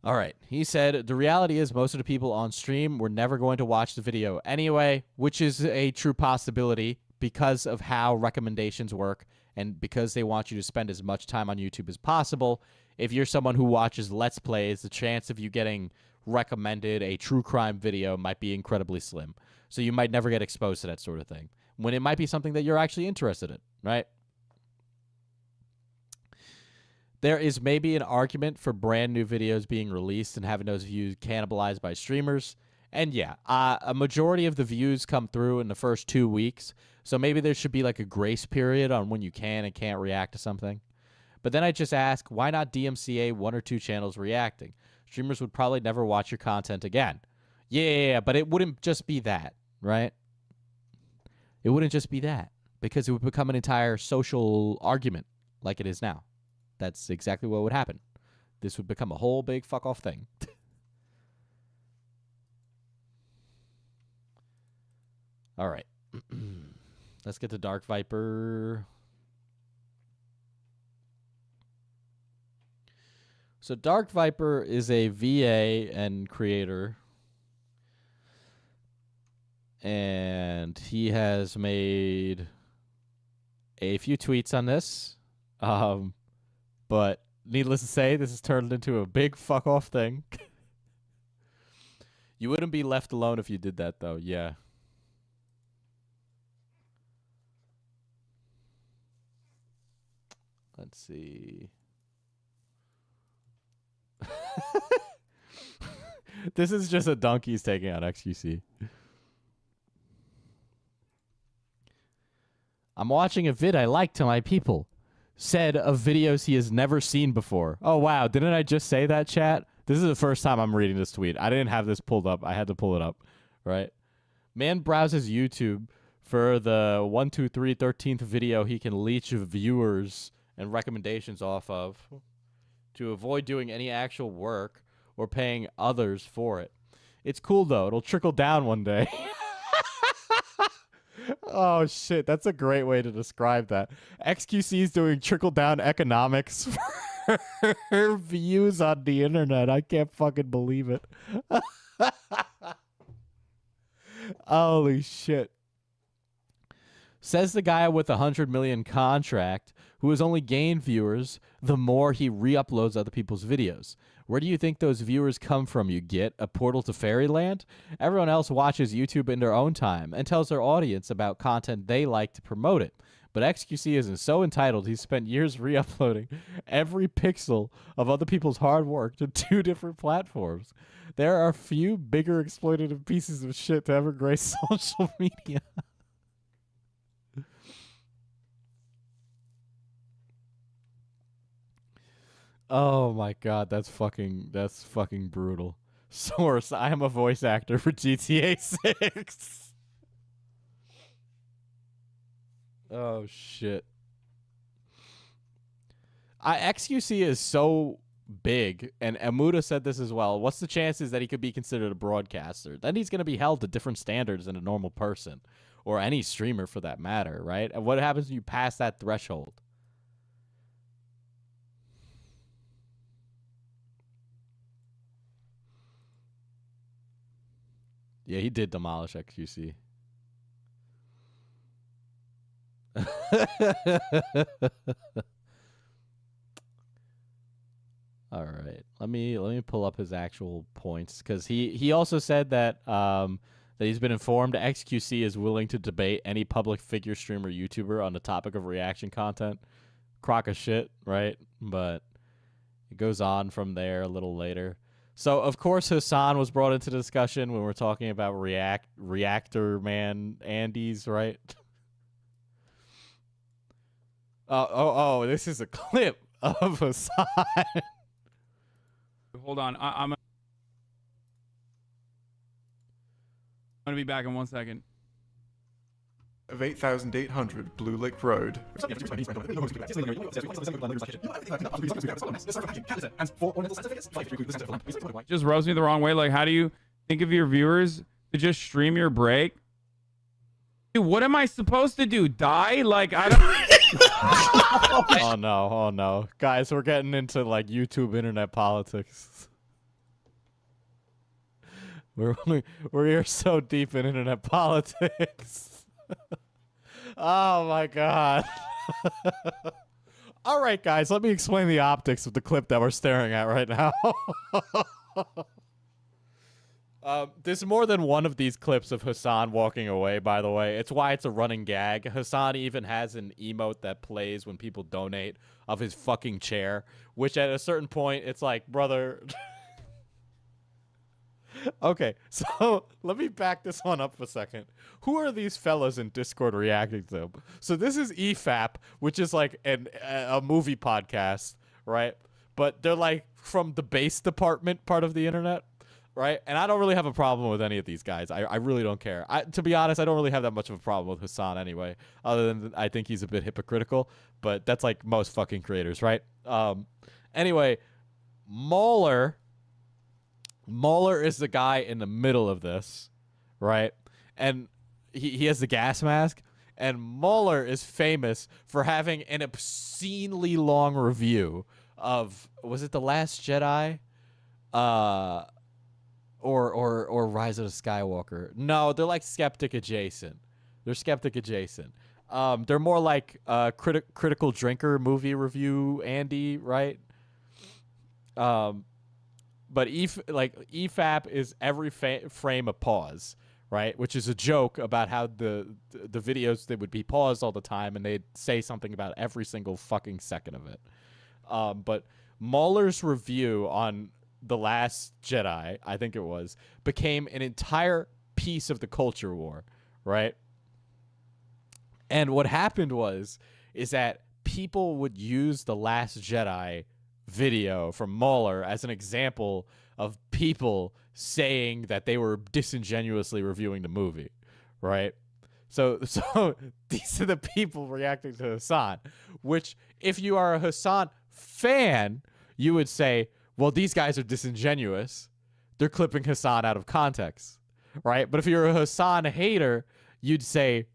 All right. He said, the reality is most of the people on stream were never going to watch the video anyway, which is a true possibility because of how recommendations work and because they want you to spend as much time on YouTube as possible. If you're someone who watches Let's Plays, the chance of you getting recommended a true crime video might be incredibly slim. So you might never get exposed to that sort of thing, when it might be something that you're actually interested in, right? There is maybe an argument for brand new videos being released and having those views cannibalized by streamers. And yeah, a majority of the views come through in the first 2 weeks. So maybe there should be like a grace period on when you can and can't react to something. But then I just ask, why not DMCA 1 or 2 channels reacting? Streamers would probably never watch your content again. Yeah, but it wouldn't just be that, right? It wouldn't just be that, because it would become an entire social argument like it is now. That's exactly what would happen. This would become a whole big fuck off thing. All right. Let's get to Dark Viper. So Dark Viper is a VA and creator. And he has made a few tweets on this. But needless to say, this has turned into a big fuck off thing. You wouldn't be left alone if you did that, though. Yeah. Let's see. This is just a donkey's taking out XQC. I'm watching a vid I like to my people. Said of videos he has never seen before. Oh, wow. Didn't I just say that, chat? This is the first time I'm reading this tweet. I didn't have this pulled up. I had to pull it up, right? Man browses YouTube for the 13th video he can leech viewers and recommendations off of to avoid doing any actual work or paying others for it. It's cool, though. It'll trickle down one day. Oh, shit. That's a great way to describe that. XQC is doing trickle-down economics views on the internet. I can't fucking believe it. Holy shit. Says the guy with 100 million contract who has only gained viewers the more he re-uploads other people's videos. Where do you think those viewers come from, you get? A portal to fairyland? Everyone else watches YouTube in their own time and tells their audience about content they like to promote it. But XQC isn't so entitled he's spent years re-uploading every pixel of other people's hard work to 2 different platforms. There are few bigger exploitative pieces of shit to ever grace social media. Oh my god, that's fucking brutal. Source, I am a voice actor for GTA 6. Oh shit. XQC is so big, and Amuda said this as well. What's the chances that he could be considered a broadcaster? Then he's going to be held to different standards than a normal person, or any streamer for that matter, right? And what happens when you pass that threshold? Yeah, he did demolish XQC. All right, let me pull up his actual points, because he also said that that he's been informed XQC is willing to debate any public figure, streamer, YouTuber on the topic of reaction content. Crock of shit, right? But it goes on from there a little later. So, of course, Hasan was brought into the discussion when we're talking about Reactor Man Andes, right? Oh, this is a clip of Hasan. Hold on. I'm going to be back in 1 second. Of 8,800 Blue Lake Road. Just rose me the wrong way. Like, how do you think of your viewers to just stream your break? Dude, what am I supposed to do? Die? Like, I don't... Oh no. Guys, we're getting into like YouTube internet politics. We're so deep in internet politics. Oh my god. All right, guys, let me explain the optics of the clip that we're staring at right now. There's more than one of these clips of Hasan walking away, by the way. It's why it's a running gag. Hasan even has an emote that plays when people donate of his fucking chair, which at a certain point, it's like, brother... Okay, so let me back this one up for a second. Who are these fellas in Discord reacting to? So this is EFAP, which is like a movie podcast, right? But they're like from the base department part of the internet, right? And I don't really have a problem with any of these guys. I really don't care. To be honest, I don't really have that much of a problem with Hasan anyway, other than I think he's a bit hypocritical, but that's like most fucking creators, right? Anyway, Mauler is the guy in the middle of this, right? And he has the gas mask. And Mauler is famous for having an obscenely long review of, was it The Last Jedi? Or Rise of the Skywalker. No, they're like skeptic adjacent. They're skeptic adjacent. They're more like critical drinker movie review Andy, right? But EFAP is every frame a pause, right? Which is a joke about how the videos, they would be paused all the time and they'd say something about every single fucking second of it. But Mauler's review on The Last Jedi, I think it was, became an entire piece of the culture war, right? And what happened is that people would use The Last Jedi video from Mauler as an example of people saying that they were disingenuously reviewing the movie, right? So these are the people reacting to Hasan, which if you are a Hasan fan, you would say, well, these guys are disingenuous. They're clipping Hasan out of context, right? But if you're a Hasan hater, you'd say,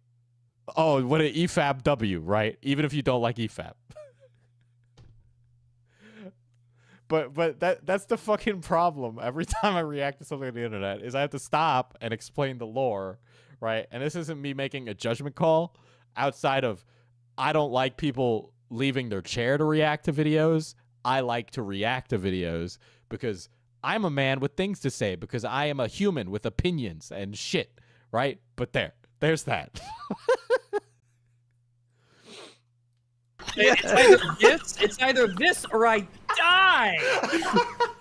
oh, what an EFAP W, right? Even if you don't like EFAP. But that's the fucking problem. Every time I react to something on the internet is I have to stop and explain the lore, right? And this isn't me making a judgment call outside of I don't like people leaving their chair to react to videos. I like to react to videos because I'm a man with things to say, because I am a human with opinions and shit, right? But there's that. It's either this or I die.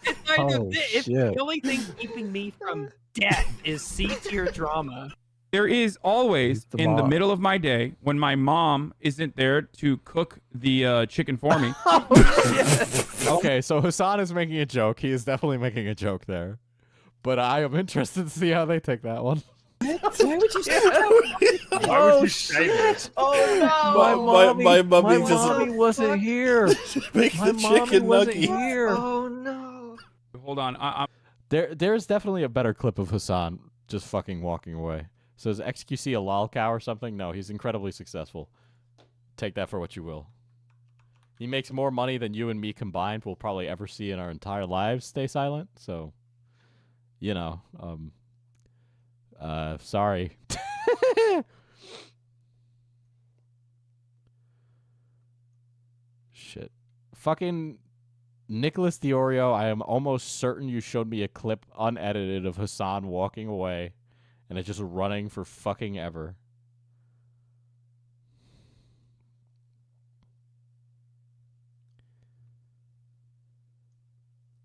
It's either Oh, this. shit. The only thing keeping me from death is C-tier drama. There is always the in the bar. middle of my day when my mom isn't there to cook the chicken for me. Okay, so Hasan is making a joke. He is definitely making a joke there. But I am interested to see how they take that one. Why would you say that? Why would you say that? Oh no! My mummy My just mommy wasn't here. make My the mommy chicken wasn't nugget. here. Oh no! Hold on. There's definitely a better clip of Hasan just fucking walking away. So is XQC a lol cow or something? No, he's incredibly successful. Take that for what you will. He makes more money than you and me combined will probably ever see in our entire lives. Stay silent. So, you know, sorry. Shit. Fucking Nicholas Diorio, I am almost certain you showed me a clip unedited of Hasan walking away and it's just running for fucking ever.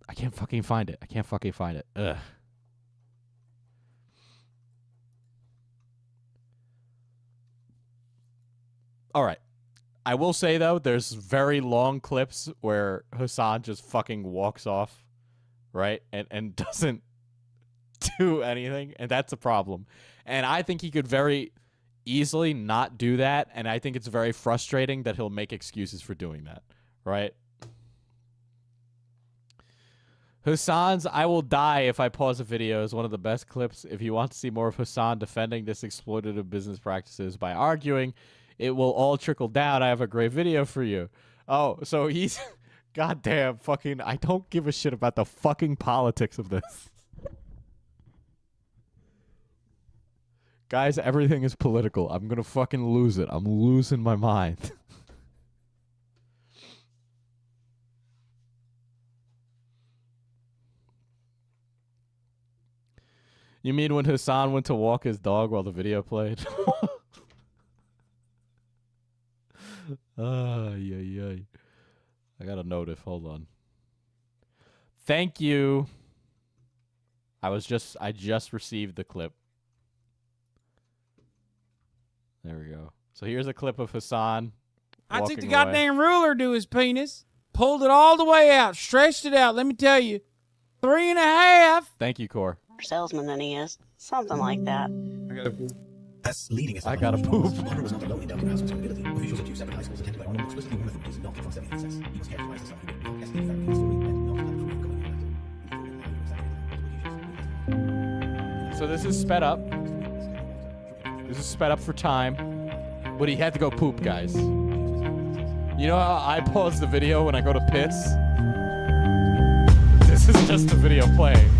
I can't fucking find it. I can't fucking find it. Ugh. All right. I will say, though, there's very long clips where Hasan just fucking walks off, right? And doesn't do anything, and that's a problem. And I think he could very easily not do that, and I think it's very frustrating that he'll make excuses for doing that, right? Hasan's I Will Die If I Pause a Video is one of the best clips. If you want to see more of Hasan defending this exploitative business practices by arguing it will all trickle down, I have a great video for you. Oh, so he's goddamn fucking I don't give a shit about the fucking politics of this. Guys, everything is political. I'm gonna fucking lose it. I'm losing my mind. You mean when Hasan went to walk his dog while the video played? Yeah. I got a notif. Hold on. Thank you. I just received the clip. There we go. So here's a clip of Hasan. I took the walking away. goddamn ruler to his penis, pulled it all the way out, stretched it out. Let me tell you, 3.5. Thank you, Core. Salesman than he is. Something like that. That's leading us. I gotta poop. So this is sped up. This is sped up for time. But he had to go poop, guys. You know how I pause the video when I go to piss? This is just the video playing.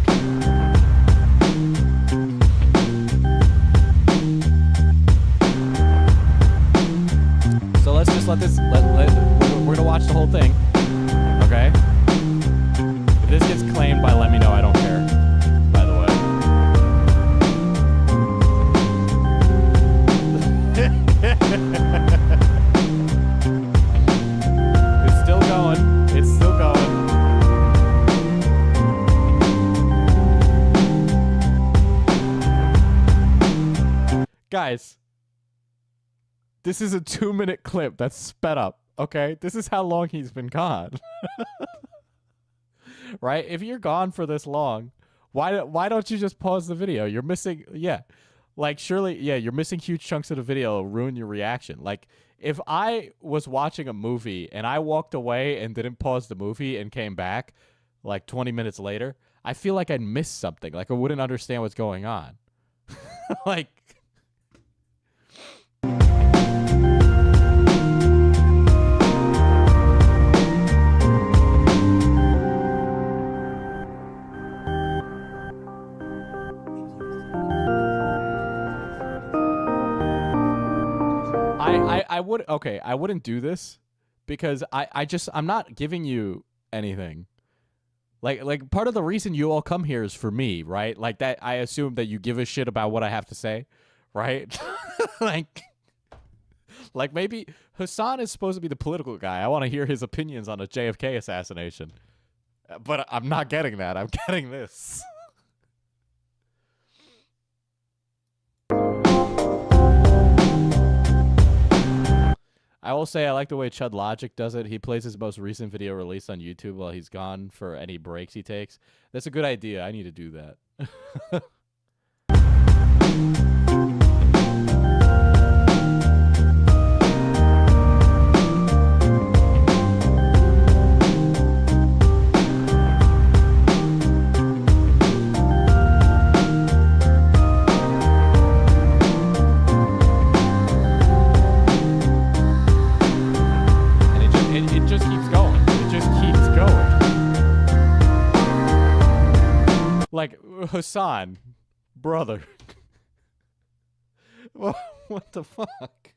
So let's just let this, we're gonna watch the whole thing, okay? If this gets claimed by Let Me Know, I don't care, by the way. It's still going, it's still going. Guys. This is a 2-minute clip that's sped up, okay? This is how long he's been gone. Right? If you're gone for this long, why don't you just pause the video? You're missing, yeah. Like, surely, yeah, you're missing huge chunks of the video. It'll ruin your reaction. Like, if I was watching a movie and I walked away and didn't pause the movie and came back, like, 20 minutes later, I feel like I'd miss something. Like, I wouldn't understand what's going on. Like... I would okay. I wouldn't do this because I'm not giving you anything. Like part of the reason you all come here is for me, right? Like that. I assume that you give a shit about what I have to say, right? like maybe Hasan is supposed to be the political guy. I want to hear his opinions on a JFK assassination, but I'm not getting that. I'm getting this. I will say I like the way Chud Logic does it. He plays his most recent video released on YouTube while he's gone for any breaks he takes. That's a good idea. I need to do that. It just keeps going. It just keeps going. Like, Hasan, brother. What the fuck?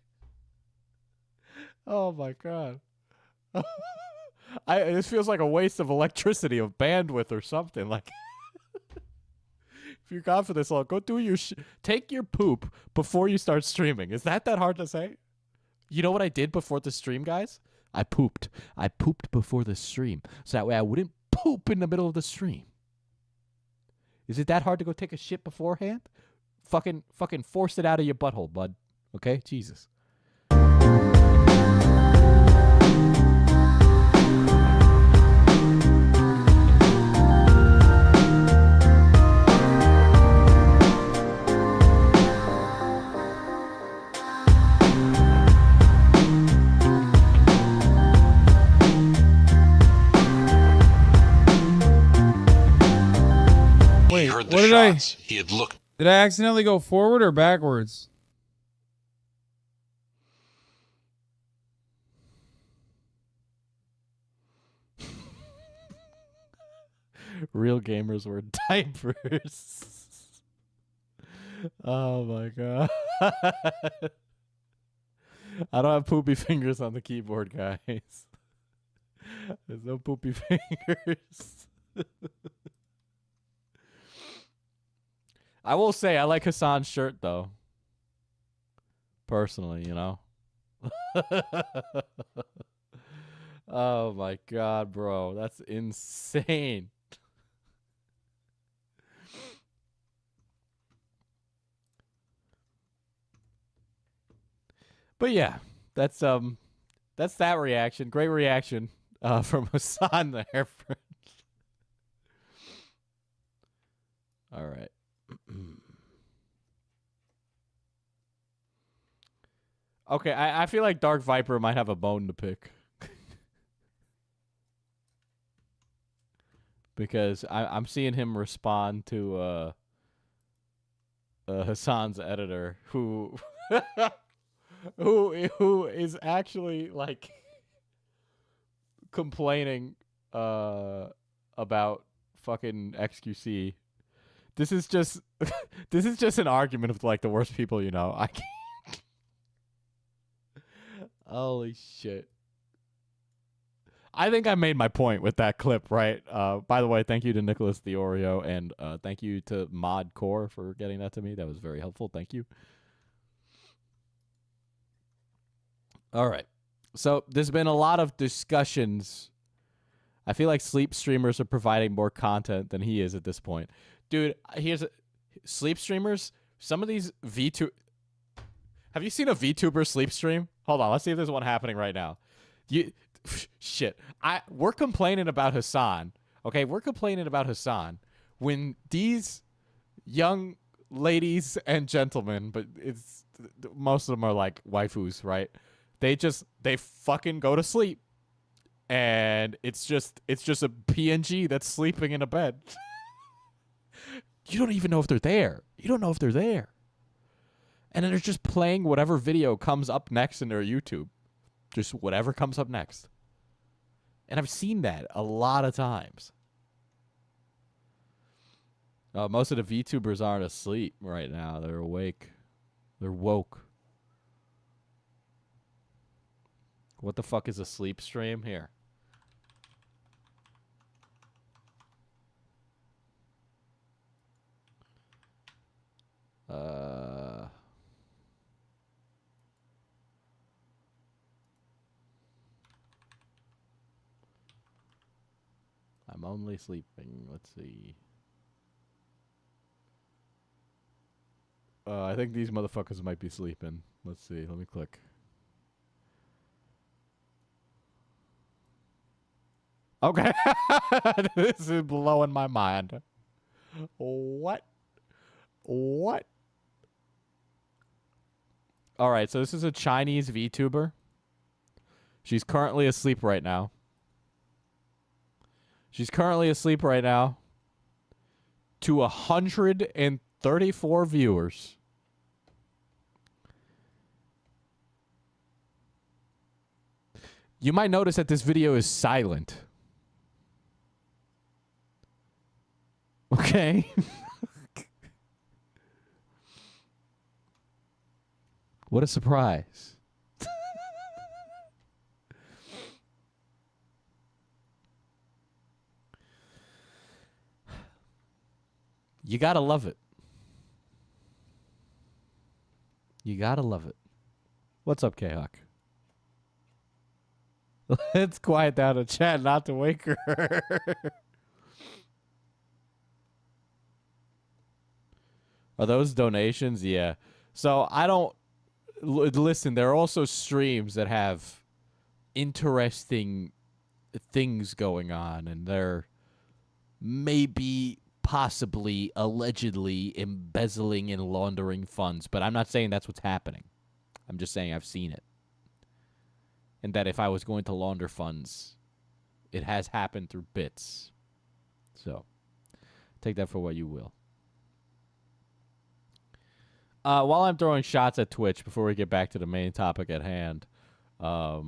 Oh my god. This feels like a waste of electricity, of bandwidth or something. Like, if you're gone for this long, go do your take your poop before you start streaming. Is that hard to say? You know what I did before the stream, guys? I pooped. I pooped before the stream, so that way I wouldn't poop in the middle of the stream. Is it that hard to go take a shit beforehand? Fucking force it out of your butthole, bud. Okay? Jesus. Wait, He heard the what did shots. He had looked. Did I accidentally go forward or backwards? Real gamers wear diapers. Oh my god. I don't have poopy fingers on the keyboard, guys. There's no poopy fingers. I will say I like Hasan's shirt though. Personally, you know. Oh my god, bro. That's insane. But yeah, that's that reaction. Great reaction from Hasan there. All right. Okay, I feel like Dark Viper might have a bone to pick. Because I'm seeing him respond to Hasan's editor who who is actually like complaining about fucking XQC. This is just this is just an argument of like the worst people you know. I can't. Holy shit. I think I made my point with that clip, right? By the way, thank you to Nicholas the Oreo, and thank you to Mod Core for getting that to me. That was very helpful. Thank you. All right. So there's been a lot of discussions. I feel like sleep streamers are providing more content than he is at this point. Dude, sleep streamers, some of these VTuber... Have you seen a VTuber sleep stream? Hold on, let's see if there's one happening right now. Shit. We're complaining about Hasan. Okay, we're complaining about Hasan when these young ladies and gentlemen, but most of them are like waifus, right? They fucking go to sleep, and it's just a PNG that's sleeping in a bed. You don't even know if they're there. You don't know if they're there. And then they're just playing whatever video comes up next in their YouTube. Just whatever comes up next. And I've seen that a lot of times. Most of the VTubers aren't asleep right now. They're awake. They're woke. What the fuck is a sleep stream? Here. I'm only sleeping. Let's see. I think these motherfuckers might be sleeping. Let's see. Let me click. Okay. This is blowing my mind. What? What? All right, so this is a Chinese VTuber. She's currently asleep right now. She's currently asleep right now to 134 viewers. You might notice that this video is silent. Okay. What a surprise. You gotta love it. You gotta love it. What's up, K-Hawk? Let's quiet down the chat not to wake her. Are those donations? Yeah. So I don't... Listen, there are also streams that have interesting things going on, and they're maybe, possibly, allegedly embezzling and laundering funds. But I'm not saying that's what's happening. I'm just saying I've seen it. And that if I was going to launder funds, it has happened through bits. So, take that for what you will. While I'm throwing shots at Twitch, before we get back to the main topic at hand, where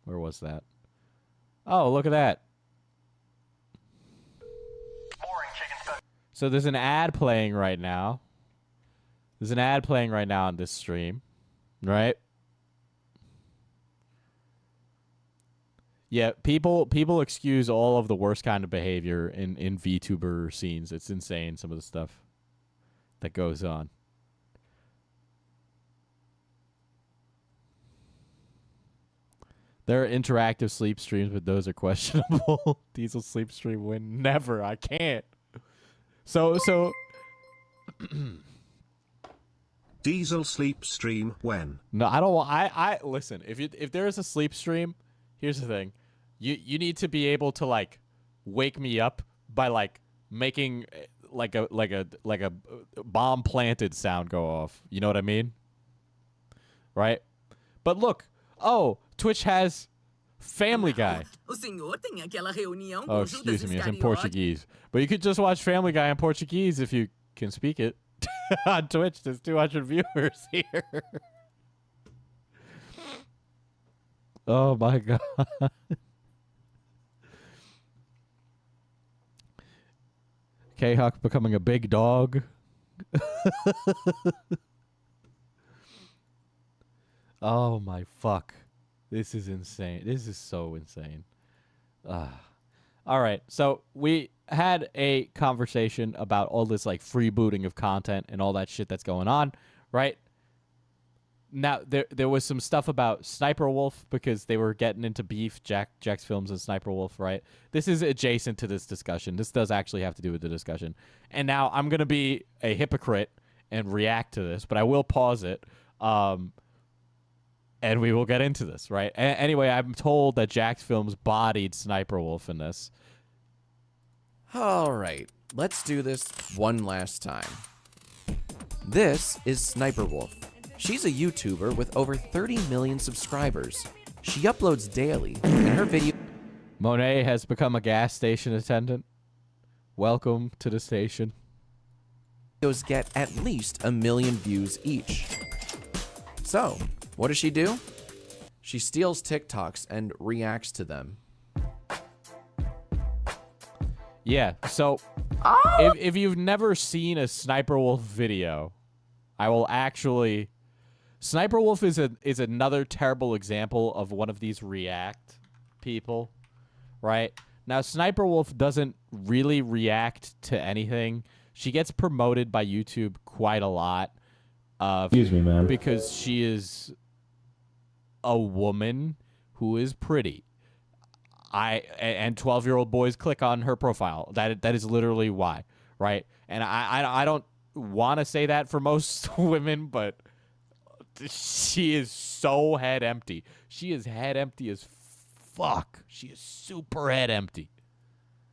was that? Oh, look at that. So there's an ad playing right now. There's an ad playing right now on this stream, right? Yeah, people excuse all of the worst kind of behavior in VTuber scenes. It's insane, some of the stuff that goes on. There are interactive sleep streams, but those are questionable. Diesel sleep stream win. Never. I can't. So Diesel sleep stream when? No, I don't want. I listen. If there is a sleep stream, here's the thing. You need to be able to like wake me up by like making like a bomb planted sound go off. You know what I mean? Right? But look. Oh, Twitch has Family Guy. Oh, excuse me, it's in Portuguese. But you could just watch Family Guy in Portuguese if you can speak it. On Twitch, there's 200 viewers here. Oh my god. K-Hawk becoming a big dog. Oh my fuck. This is insane. This is so insane. All right. So we had a conversation about all this like freebooting of content and all that shit that's going on, right? Now there was some stuff about Sniper Wolf because they were getting into beef, Jack's Films and Sniper Wolf, right? This is adjacent to this discussion. This does actually have to do with the discussion. And now I'm going to be a hypocrite and react to this, but I will pause it. And we will get into this, right? Anyway, I'm told that Jack's Films bodied Sniper Wolf in this. All right, let's do this one last time. This is Sniper Wolf. She's a YouTuber with over 30 million subscribers. She uploads daily, and her video... Monet has become a gas station attendant. Welcome to the station. ...videos get at least 1 million views each. So, what does she do? She steals TikToks and reacts to them. Yeah, so if you've never seen a Sniper Wolf video, I will actually Sniper Wolf is another terrible example of one of these react people, right? Now, Sniper Wolf doesn't really react to anything. She gets promoted by YouTube quite a lot. Excuse me, man. Because she is a woman who is pretty. And 12-year-old boys click on her profile. That is literally why, right? And I don't want to say that for most women, but she is so head empty. She is head empty as fuck. She is super head empty.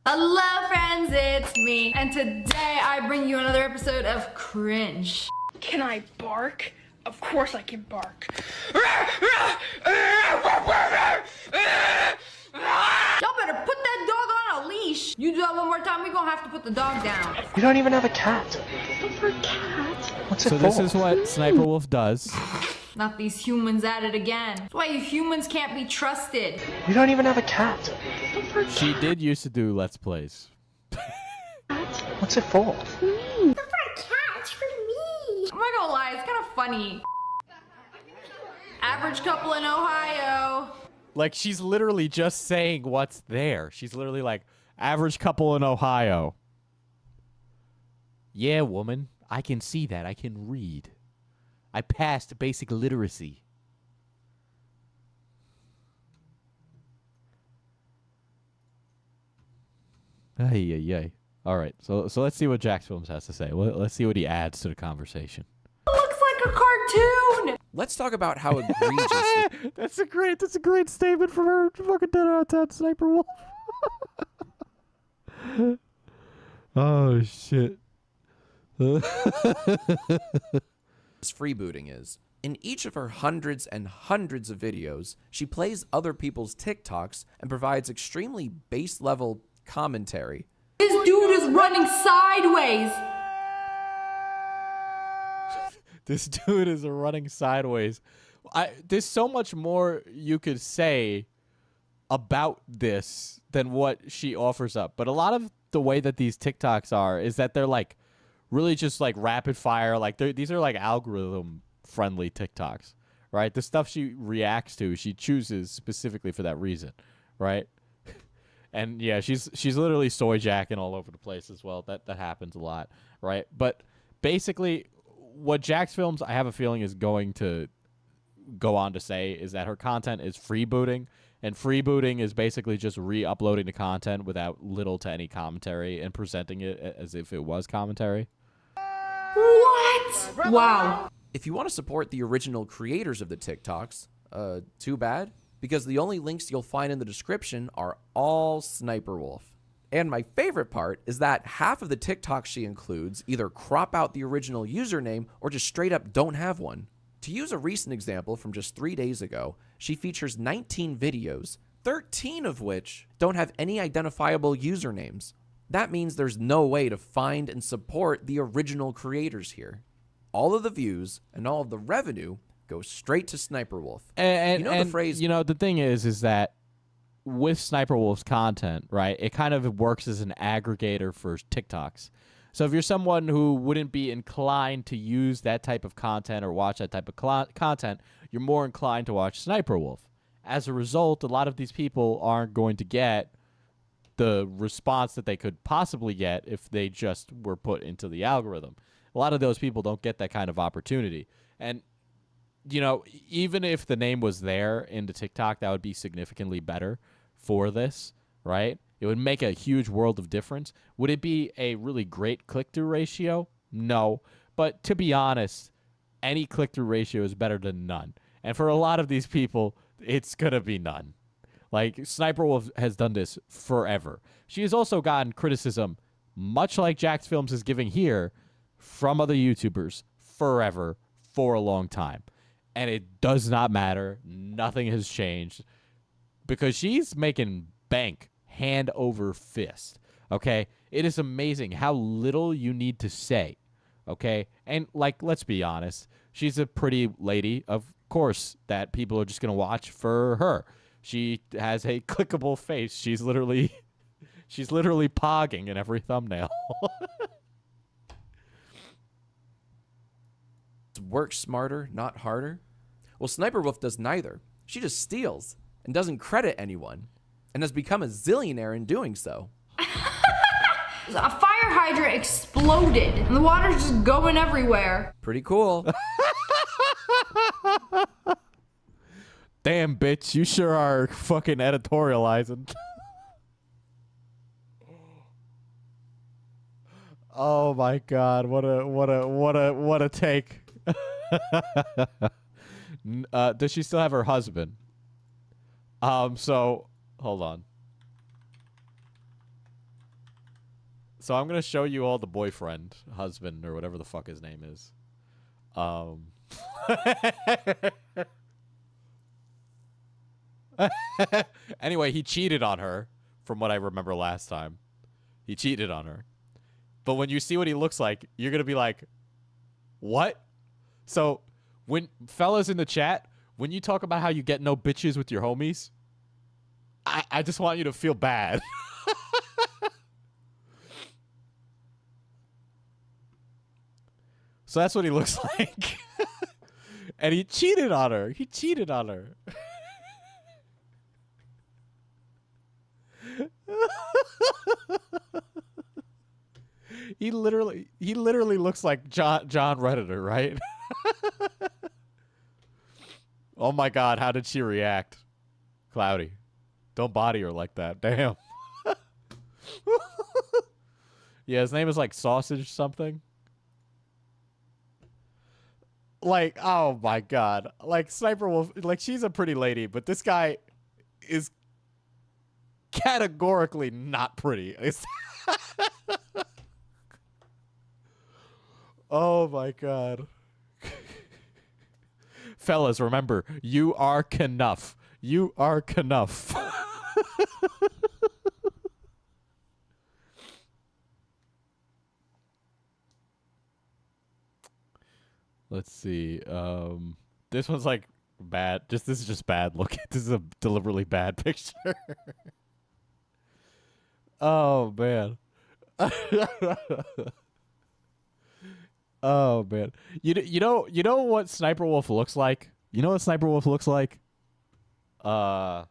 Hello friends, it's me, and today I bring you another episode of Cringe. Can I bark? Of course I can bark. Y'all better put that dog on a leash. You do that one more time, we're gonna have to put the dog down. You don't even have a cat. For a cat? What's it So for? this is what Sniper Wolf does. Not these humans at it again. That's why you humans can't be trusted. You don't even have a cat. She did used to do Let's Plays. What's it for? For a cat, it's for me. I'm not gonna lie, it's kind of funny. Average couple in Ohio. Like, she's literally just saying what's there. She's literally like, average couple in Ohio. Yeah, woman. I can see that. I can read. I passed basic literacy. Ay. All right, so let's see what Jax Films has to say. Let's see what he adds to the conversation. It looks like a cartoon. Let's talk about how egregious. That's a great statement from her. Fucking 10 out of 10 Sniper Wolf. Oh shit. Freebooting is. In each of her hundreds and hundreds of videos, she plays other people's TikToks and provides extremely base level commentary. This dude is running sideways. This dude is running sideways. There's so much more you could say about this than what she offers up. But a lot of the way that these TikToks are is that they're like really just like rapid fire. Like these are like algorithm friendly TikToks, right? The stuff she reacts to, she chooses specifically for that reason, right? And yeah, she's literally soy jacking all over the place as well. That happens a lot, right? But basically, what Jax Films, I have a feeling, is going to go on to say is that her content is freebooting, and freebooting is basically just re-uploading the content without little to any commentary and presenting it as if it was commentary. What? Wow. If you want to support the original creators of the TikToks, too bad, because the only links you'll find in the description are all Sniper Wolf. And my favorite part is that half of the TikToks she includes either crop out the original username or just straight up don't have one. To use a recent example from just 3 days ago, she features 19 videos, 13 of which don't have any identifiable usernames. That means there's no way to find and support the original creators here. All of the views and all of the revenue go straight to Sniper Wolf. And the phrase, the thing is that with Sniper Wolf's content, right, it kind of works as an aggregator for TikToks. So if you're someone who wouldn't be inclined to use that type of content or watch that type of content, you're more inclined to watch Sniper Wolf. As a result, a lot of these people aren't going to get the response that they could possibly get if they just were put into the algorithm. A lot of those people don't get that kind of opportunity. And, even if the name was there in the TikTok, that would be significantly better for this, right? It would make a huge world of difference. Would it be a really great click-through ratio? No. But to be honest, any click-through ratio is better than none. And for a lot of these people, it's going to be none. Like, Sniper Wolf has done this forever. She has also gotten criticism, much like Jax Films is giving here, from other YouTubers forever, for a long time. And it does not matter. Nothing has changed. Because she's making bank hand over fist. Okay? It is amazing how little you need to say. Okay? And, let's be honest. She's a pretty lady. Of course that people are just going to watch for her. She has a clickable face. She's literally pogging in every thumbnail. work smarter, not harder? Well, Sniper Wolf does neither. She just steals and doesn't credit anyone and has become a zillionaire in doing so. A fire hydrant exploded and the water's just going everywhere. Pretty cool. Damn, bitch, you sure are fucking editorializing. Oh my god, what a take. Does she still have her husband? So hold on. So I'm gonna show you all the boyfriend, husband, or whatever the fuck his name is. Anyway, he cheated on her, from what I remember last time. He cheated on her. But when you see what he looks like, you're gonna be like, what? So, when fellas in the chat, when you talk about how you get no bitches with your homies, I just want you to feel bad. So that's what he looks like. And he cheated on her. He cheated on her. He literally looks like John Redditor, right? Oh my god, how did she react? Cloudy. Don't body her like that. Damn. Yeah, his name is like Sausage something. Like, oh my god. Like, Sniper Wolf, like, she's a pretty lady, but this guy is categorically not pretty. Oh my god. Fellas, remember, you are Knuff. You are Knuff. Let's see. This one's like bad. This is just bad looking. This is a deliberately bad picture. Oh man. Oh man. You know what Sniper Wolf looks like? You know what Sniper Wolf looks like? You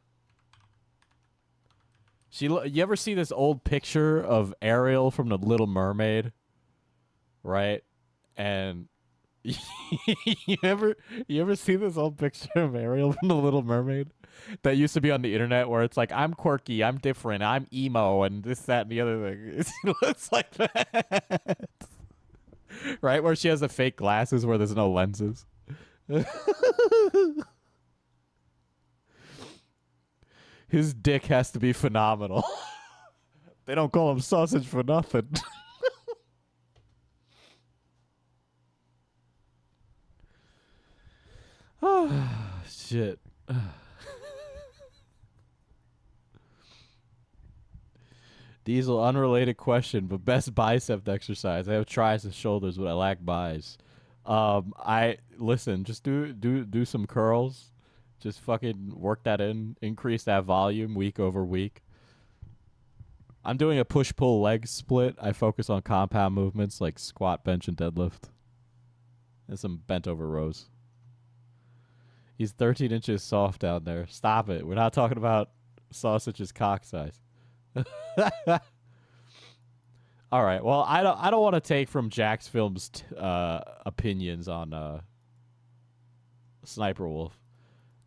ever see this old picture of Ariel from The Little Mermaid? Right? And you ever see this old picture of Ariel from The Little Mermaid that used to be on the internet where it's like, I'm quirky, I'm different, I'm emo, and this, that, and the other thing? It looks like that. Right? Where she has the fake glasses where there's no lenses. His dick has to be phenomenal. They don't call him sausage for nothing. Oh, shit. Diesel, unrelated question, but best bicep exercise. I have tries and shoulders, but I lack buys. Listen, just do some curls. Just fucking work that in. Increase that volume week over week. I'm doing a push-pull leg split. I focus on compound movements like squat, bench, and deadlift. And some bent over rows. He's 13 inches soft down there. Stop it. We're not talking about sausage's cock size. All right. Well, I don't want to take from Jack's Film's opinions on Sniper Wolf.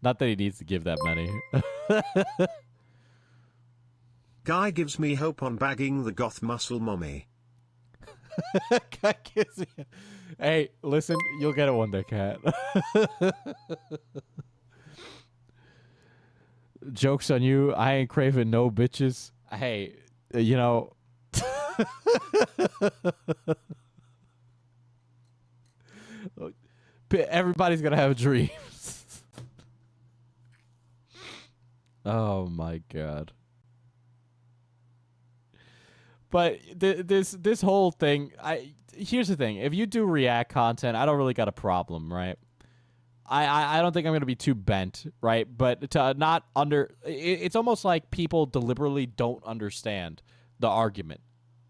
Not that he needs to give that many. Guy gives me hope on bagging the goth muscle mommy. Guy gives me... Hey, listen, you'll get it one day, Cat. Joke's on you. I ain't craving no bitches. Hey, you know... Everybody's gonna have dreams. Oh my god. But this whole thing, here's the thing. If you do React content, I don't really got a problem, right? I don't think I'm going to be too bent, right? But to it's almost like people deliberately don't understand the argument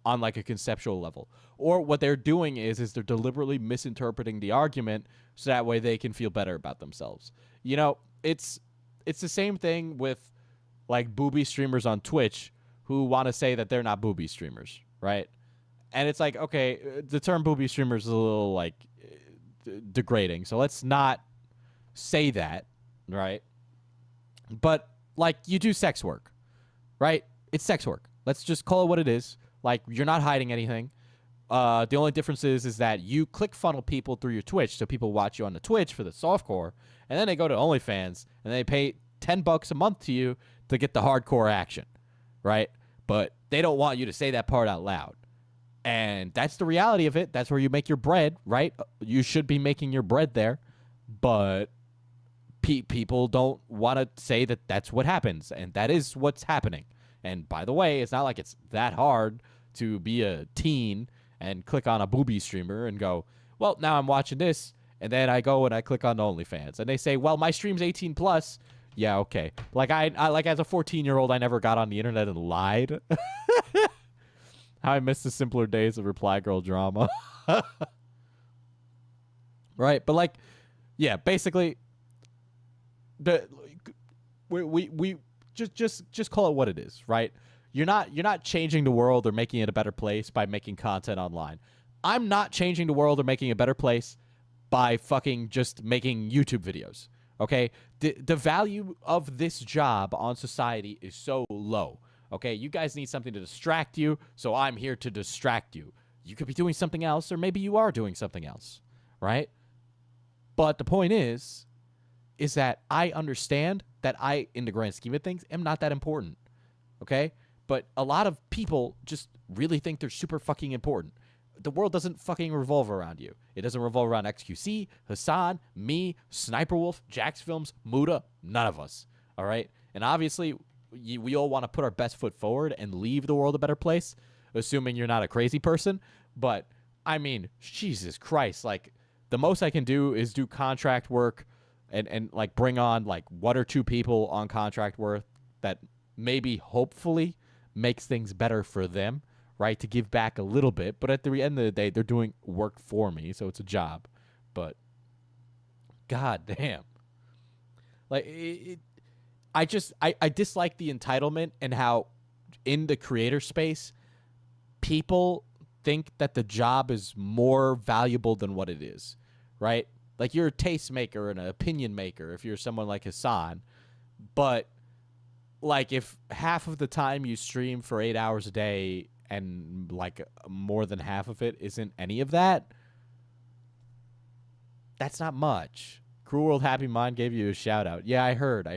on like a conceptual level. Or what they're doing is they're deliberately misinterpreting the argument so that way they can feel better about themselves. You know, it's the same thing with like booby streamers on Twitch who want to say that they're not booby streamers, right? And it's like, okay, the term booby streamers is a little like degrading, so let's not say that, right? But like, you do sex work, right? It's sex work. Let's just call it what it is. Like, you're not hiding anything. The only difference is that you click funnel people through your Twitch, so people watch you on the Twitch for the softcore, and then they go to OnlyFans and they pay $10 a month to you to get the hardcore action, right? But they don't want you to say that part out loud. And that's the reality of it. That's where you make your bread, right? You should be making your bread there. But people don't want to say that that's what happens. And that is what's happening. And by the way, it's not like it's that hard to be a teen and click on a booby streamer and go, well, now I'm watching this. And then I go and I click on OnlyFans. And they say, well, my stream's 18 plus. Yeah, okay. Like, I like as a 14-year-old, I never got on the internet and lied. How I miss the simpler days of reply girl drama. Right? But like, yeah, basically we just call it what it is, right? You're not changing the world or making it a better place by making content online. I'm not changing the world or making it a better place by fucking just making YouTube videos. Okay? The value of this job on society is so low. Okay, you guys need something to distract you, so I'm here to distract you. You could be doing something else, or maybe you are doing something else, right? But the point is that I understand that I, in the grand scheme of things, am not that important, okay? But a lot of people just really think they're super fucking important. The world doesn't fucking revolve around you. It doesn't revolve around XQC, Hasan, me, Sniper Wolf, Jax Films, Muda, none of us, all right? And obviously, we all want to put our best foot forward and leave the world a better place, assuming you're not a crazy person. But, I mean, Jesus Christ, like, the most I can do is do contract work and like, bring on, like, 1 or 2 people on contract work that maybe, hopefully, makes things better for them, right, to give back a little bit. But at the end of the day, they're doing work for me, so it's a job. But, god damn. Like, I dislike the entitlement and how in the creator space, people think that the job is more valuable than what it is, right? Like, you're a tastemaker and an opinion maker if you're someone like Hasan, but like, if half of the time you stream for 8 hours a day and like more than half of it isn't any of that, that's not much. Cruel World Happy Mind gave you a shout out. Yeah, I heard.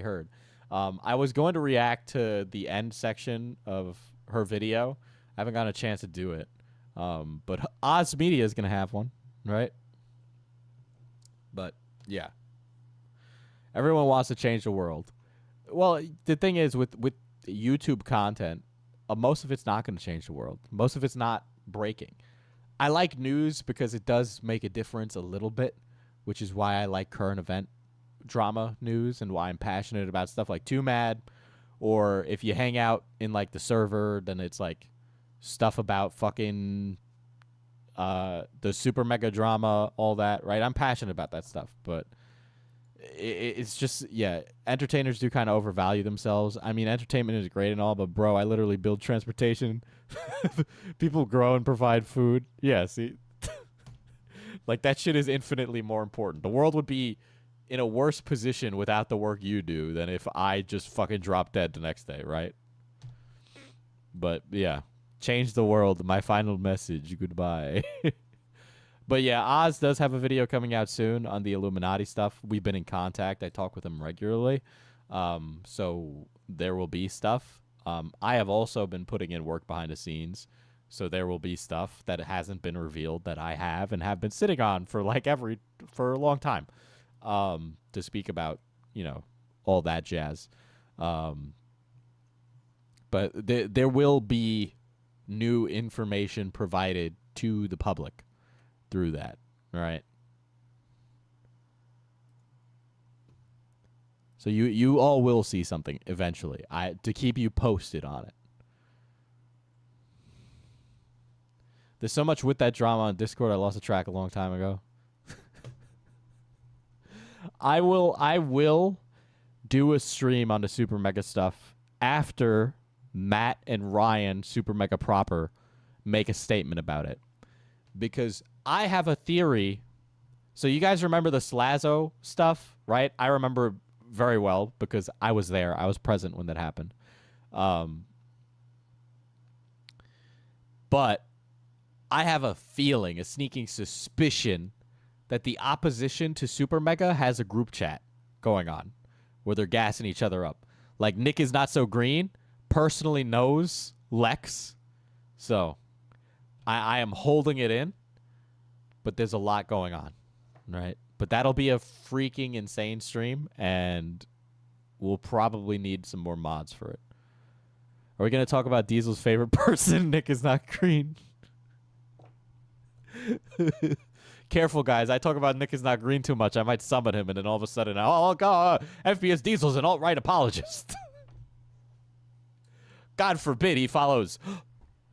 I was going to react to the end section of her video. I haven't gotten a chance to do it. But Oz Media is going to have one, right? But, yeah. Everyone wants to change the world. Well, the thing is, with YouTube content, most of it's not going to change the world. Most of it's not breaking. I like news because it does make a difference a little bit, which is why I like current event drama news and why I'm passionate about stuff like Too Mad, or if you hang out in like the server, then it's like stuff about fucking the super mega drama, all that, right? I'm passionate about that stuff, but it's just, yeah, entertainers do kind of overvalue themselves. I mean, entertainment is great and all, but bro, I literally build transportation. People grow and provide food. Yeah, see, like, that shit is infinitely more important. The world would be in a worse position without the work you do than if I just fucking drop dead the next day, right? But yeah, change the world. My final message. Goodbye. But yeah, Oz does have a video coming out soon on the Illuminati stuff. We've been in contact. I talk with him regularly. So there will be stuff. I have also been putting in work behind the scenes. So there will be stuff that hasn't been revealed that I have and have been sitting on for like for a long time. To speak about, you know, all that jazz. But there will be new information provided to the public through that, right? So you all will see something eventually. To keep you posted on it. There's so much with that drama on Discord. I lost the track a long time ago. I will do a stream on the Super Mega stuff after Matt and Ryan, Super Mega Proper, make a statement about it. Because I have a theory. So you guys remember the Slazo stuff, right? I remember very well because I was there. I was present when that happened. But I have a feeling, a sneaking suspicion, that the opposition to Super Mega has a group chat going on where they're gassing each other up. Like, Nick is not so green personally knows Lex. So I am holding it in, but there's a lot going on, right? But that'll be a freaking insane stream, and we'll probably need some more mods for it. Are we going to talk about Diesel's favorite person? Nick is not green. Careful, guys. I talk about Nick is not green too much. I might summon him, and then all of a sudden, oh, God, FPS Diesel's an alt-right apologist. God forbid he follows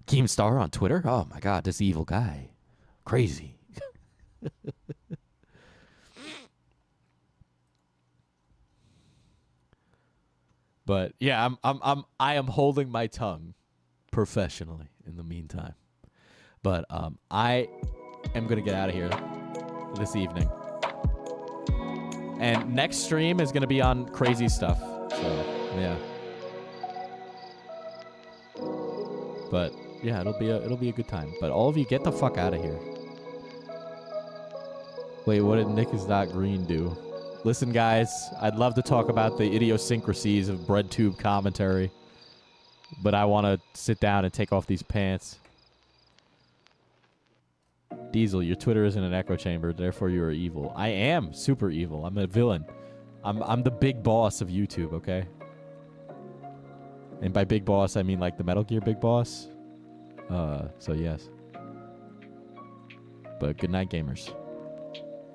Keemstar on Twitter. Oh, my God, this evil guy. Crazy. But yeah, I am holding my tongue professionally in the meantime. But I am gonna get out of here this evening. And next stream is gonna be on crazy stuff. So yeah. But yeah, it'll be a good time. But all of you get the fuck out of here. Wait, what did Nick is not green do? Listen, guys, I'd love to talk about the idiosyncrasies of BreadTube commentary, but I want to sit down and take off these pants. Diesel, your Twitter isn't an echo chamber, therefore you are evil. I am super evil. I'm a villain. I'm the big boss of YouTube, okay? And by big boss, I mean like the Metal Gear big boss. So yes. But good night, gamers.